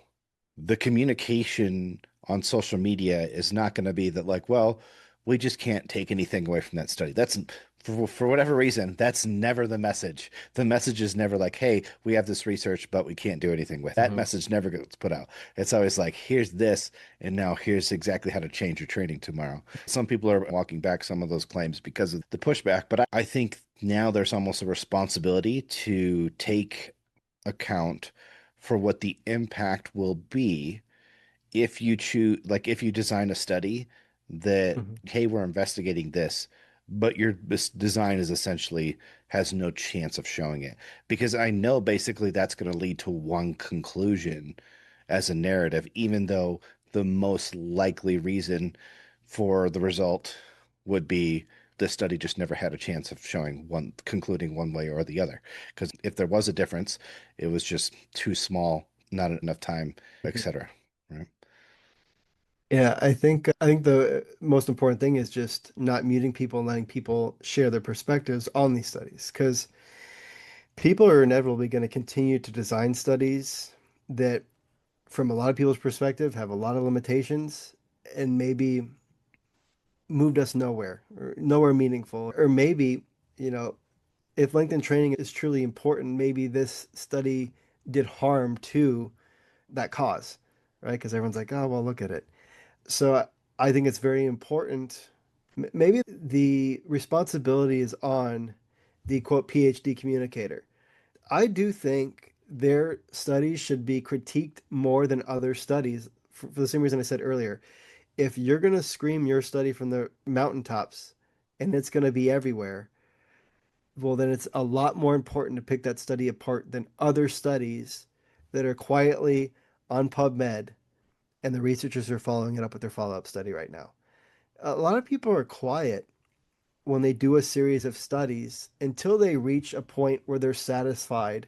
the communication on social media is not going to be that, like, well, we just can't take anything away from that study. That's for whatever reason, that's never the message. The message is never like, hey, we have this research, but we can't do anything with it. That Hmm. message never gets put out. It's always like, here's this, and now here's exactly how to change your training tomorrow. Some people are walking back some of those claims because of the pushback, but I think now there's almost a responsibility to take account for what the impact will be if you choose, like if you design a study that, Hmm. hey, we're investigating this, but your this design is essentially has no chance of showing it. Because I know basically that's going to lead to one conclusion as a narrative, even though the most likely reason for the result would be the study just never had a chance of showing one concluding one way or the other. Because if there was a difference, it was just too small, not enough time, etc. Right? Yeah, I think the most important thing is just not muting people and letting people share their perspectives on these studies, because people are inevitably going to continue to design studies that, from a lot of people's perspective, have a lot of limitations and maybe moved us nowhere or nowhere meaningful. Or maybe, you know, if LinkedIn training is truly important, maybe this study did harm to that cause, right? Because everyone's like, oh, well, look at it. So I think it's very important. Maybe the responsibility is on the quote PhD communicator. I do think their studies should be critiqued more than other studies for the same reason I said earlier. If you're going to scream your study from the mountaintops and it's going to be everywhere, well, then it's a lot more important to pick that study apart than other studies that are quietly on PubMed and the researchers are following it up with their follow-up study right now. A lot of people are quiet when they do a series of studies until they reach a point where they're satisfied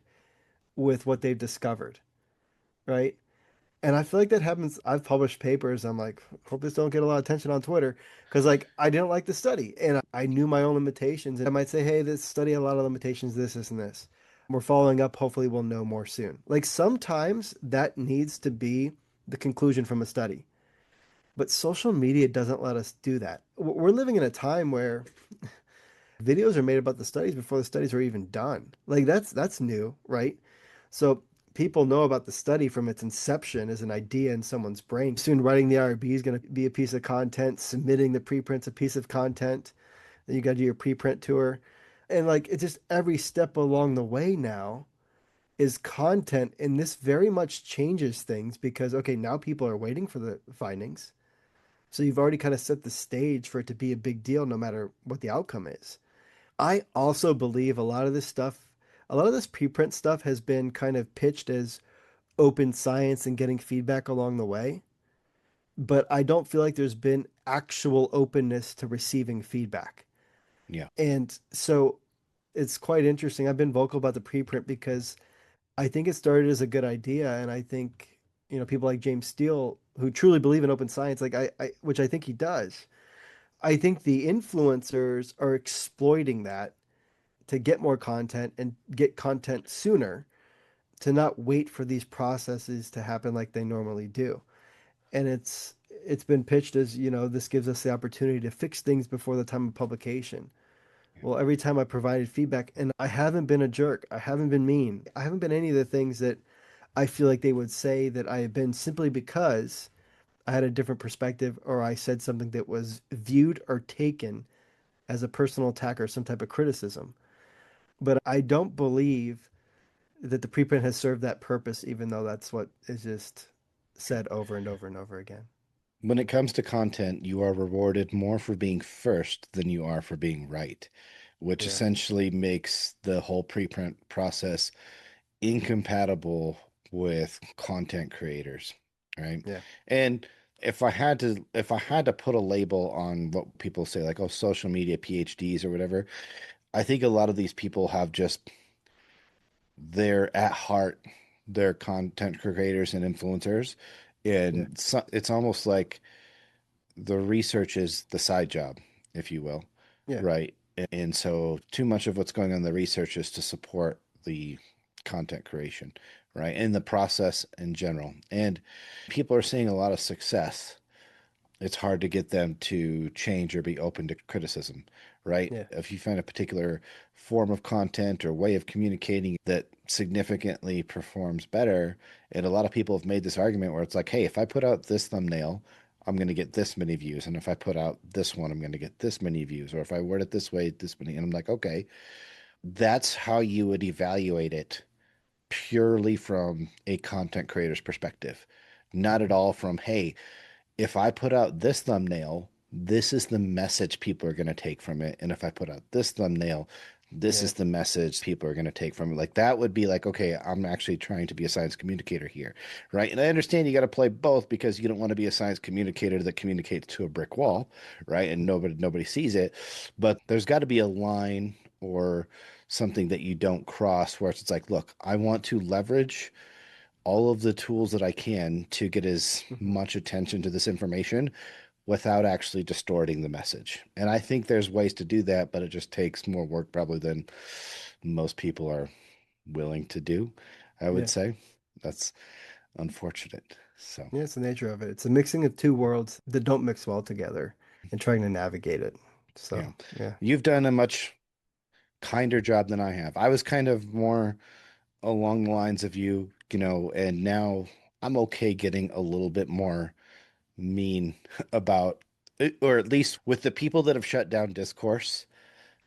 with what they've discovered, right? And I feel like that happens. I've published papers. I'm like, hope this don't get a lot of attention on Twitter because like I didn't like the study and I knew my own limitations. And I might say, hey, this study had a lot of limitations, this and this. We're following up. Hopefully, we'll know more soon. Like sometimes that needs to be the conclusion from a study. But social media doesn't let us do that. We're living in a time where videos are made about the studies before the studies are even done. Like that's new, right? So people know about the study from its inception as an idea in someone's brain. Soon writing the IRB is going to be a piece of content, submitting the preprint's a piece of content. Then you got to do your preprint tour. And like it's just every step along the way now is content and this very much changes things because okay, now people are waiting for the findings. So you've already kind of set the stage for it to be a big deal no matter what the outcome is. I also believe a lot of this stuff, a lot of this preprint stuff has been kind of pitched as open science and getting feedback along the way. But I don't feel like there's been actual openness to receiving feedback. Yeah. And so it's quite interesting. I've been vocal about the preprint because I think it started as a good idea. And I think, people like James Steele, who truly believe in open science, like which I think he does, I think the influencers are exploiting that to get more content and get content sooner, to not wait for these processes to happen like they normally do. And it's been pitched as, this gives us the opportunity to fix things before the time of publication. Well, every time I provided feedback, and I haven't been a jerk, I haven't been mean, I haven't been any of the things that I feel like they would say that I have been simply because I had a different perspective or I said something that was viewed or taken as a personal attack or some type of criticism. But I don't believe that the preprint has served that purpose, even though that's what is just said over and over and over again. When it comes to content, you are rewarded more for being first than you are for being right, which Yeah. essentially makes the whole preprint process incompatible with content creators. right? Yeah. And if I had to put a label on what people say, like, oh, social media PhDs or whatever, I think a lot of these people have just they're at heart, they're content creators and influencers. Yeah. And so, it's almost like the research is the side job, if you will, Yeah. right? And so too much of what's going on in the research is to support the content creation, right? And the process in general. And people are seeing a lot of success. It's hard to get them to change or be open to criticism, right? Yeah. If you find a particular form of content or way of communicating that significantly performs better, and a lot of people have made this argument where it's like, hey, if I put out this thumbnail, I'm going to get this many views. And if I put out this one, I'm going to get this many views. Or if I word it this way, this many. And I'm like, okay, that's how you would evaluate it purely from a content creator's perspective, not at Hmm. all from, hey, if I put out this thumbnail, this is the message people are going to take from it. And if I put out this thumbnail, this Yeah. is the message people are going to take from it. Like that would be like, okay, I'm actually trying to be a science communicator here, right? And I understand you got to play both because you don't want to be a science communicator that communicates to a brick wall, right? And nobody sees it. But there's got to be a line or something that you don't cross where it's like, look, I want to leverage all of the tools that I can to get as Hmm. much attention to this information without actually distorting the message. And I think there's ways to do that, but it just takes more work probably than most people are willing to do, I would Yeah. say. That's unfortunate. So, Yeah, it's the nature of it. It's a mixing of two worlds that don't mix well together and trying to navigate it. yeah. So, yeah. You've done a much kinder job than I have. I was kind of more along the lines of you, and now I'm okay getting a little bit more mean about or at least with the people that have shut down discourse.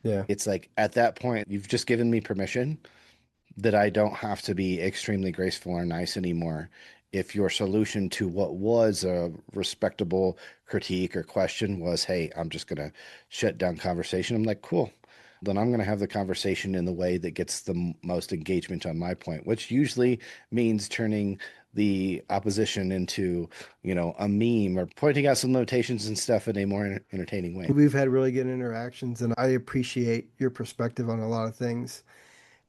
Yeah. It's like at that point you've just given me permission that I don't have to be extremely graceful or nice anymore. If your solution to what was a respectable critique or question was, hey, I'm just going to shut down conversation, I'm like, cool. Then I'm going to have the conversation in the way that gets the most engagement on my point, which usually means turning the opposition into, a meme or pointing out some limitations and stuff in a more entertaining way. We've had really good interactions, and I appreciate your perspective on a lot of things.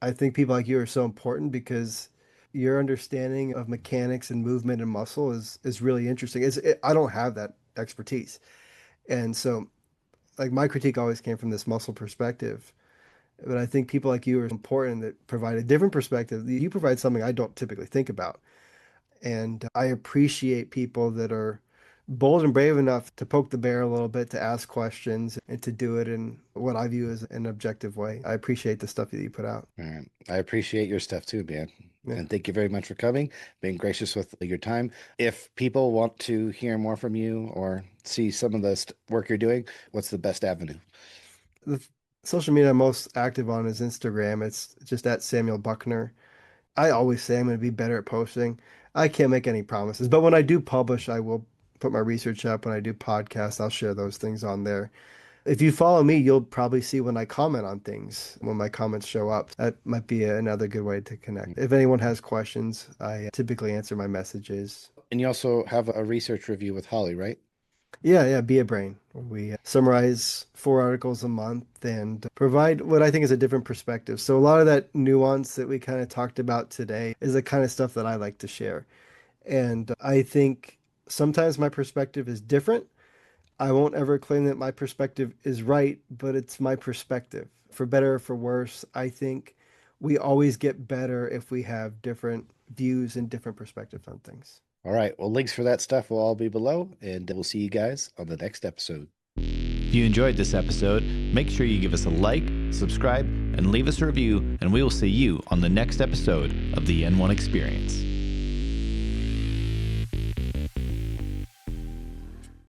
I think people like you are so important because your understanding of mechanics and movement and muscle is really interesting. I don't have that expertise. And so, like, my critique always came from this muscle perspective. But I think people like you are important that provide a different perspective. You provide something I don't typically think about. And I appreciate people that are bold and brave enough to poke the bear a little bit, to ask questions, and to do it in what I view as an objective way. I appreciate the stuff that you put out. All right. I appreciate your stuff too, man. Yeah. And thank you very much for coming, being gracious with your time. If people want to hear more from you or see some of the work you're doing, what's the best avenue? The social media I'm most active on is Instagram. It's just at Samuel Buckner. I always say I'm going to be better at posting. I can't make any promises, but when I do publish, I will put my research up. When I do podcasts, I'll share those things on there. If you follow me, you'll probably see when I comment on things, when my comments show up. That might be another good way to connect. If anyone has questions, I typically answer my messages. And you also have a research review with Holly, right? Yeah, yeah, Be a Brain. We summarize 4 articles a month and provide what I think is a different perspective. So a lot of that nuance that we kind of talked about today is the kind of stuff that I like to share. And I think sometimes my perspective is different. I won't ever claim that my perspective is right, but it's my perspective. For better or for worse, I think we always get better if we have different views and different perspectives on things. All right. Well, links for that stuff will all be below, and we'll see you guys on the next episode. If you enjoyed this episode, make sure you give us a like, subscribe, and leave us a review, and we will see you on the next episode of the N1 Experience.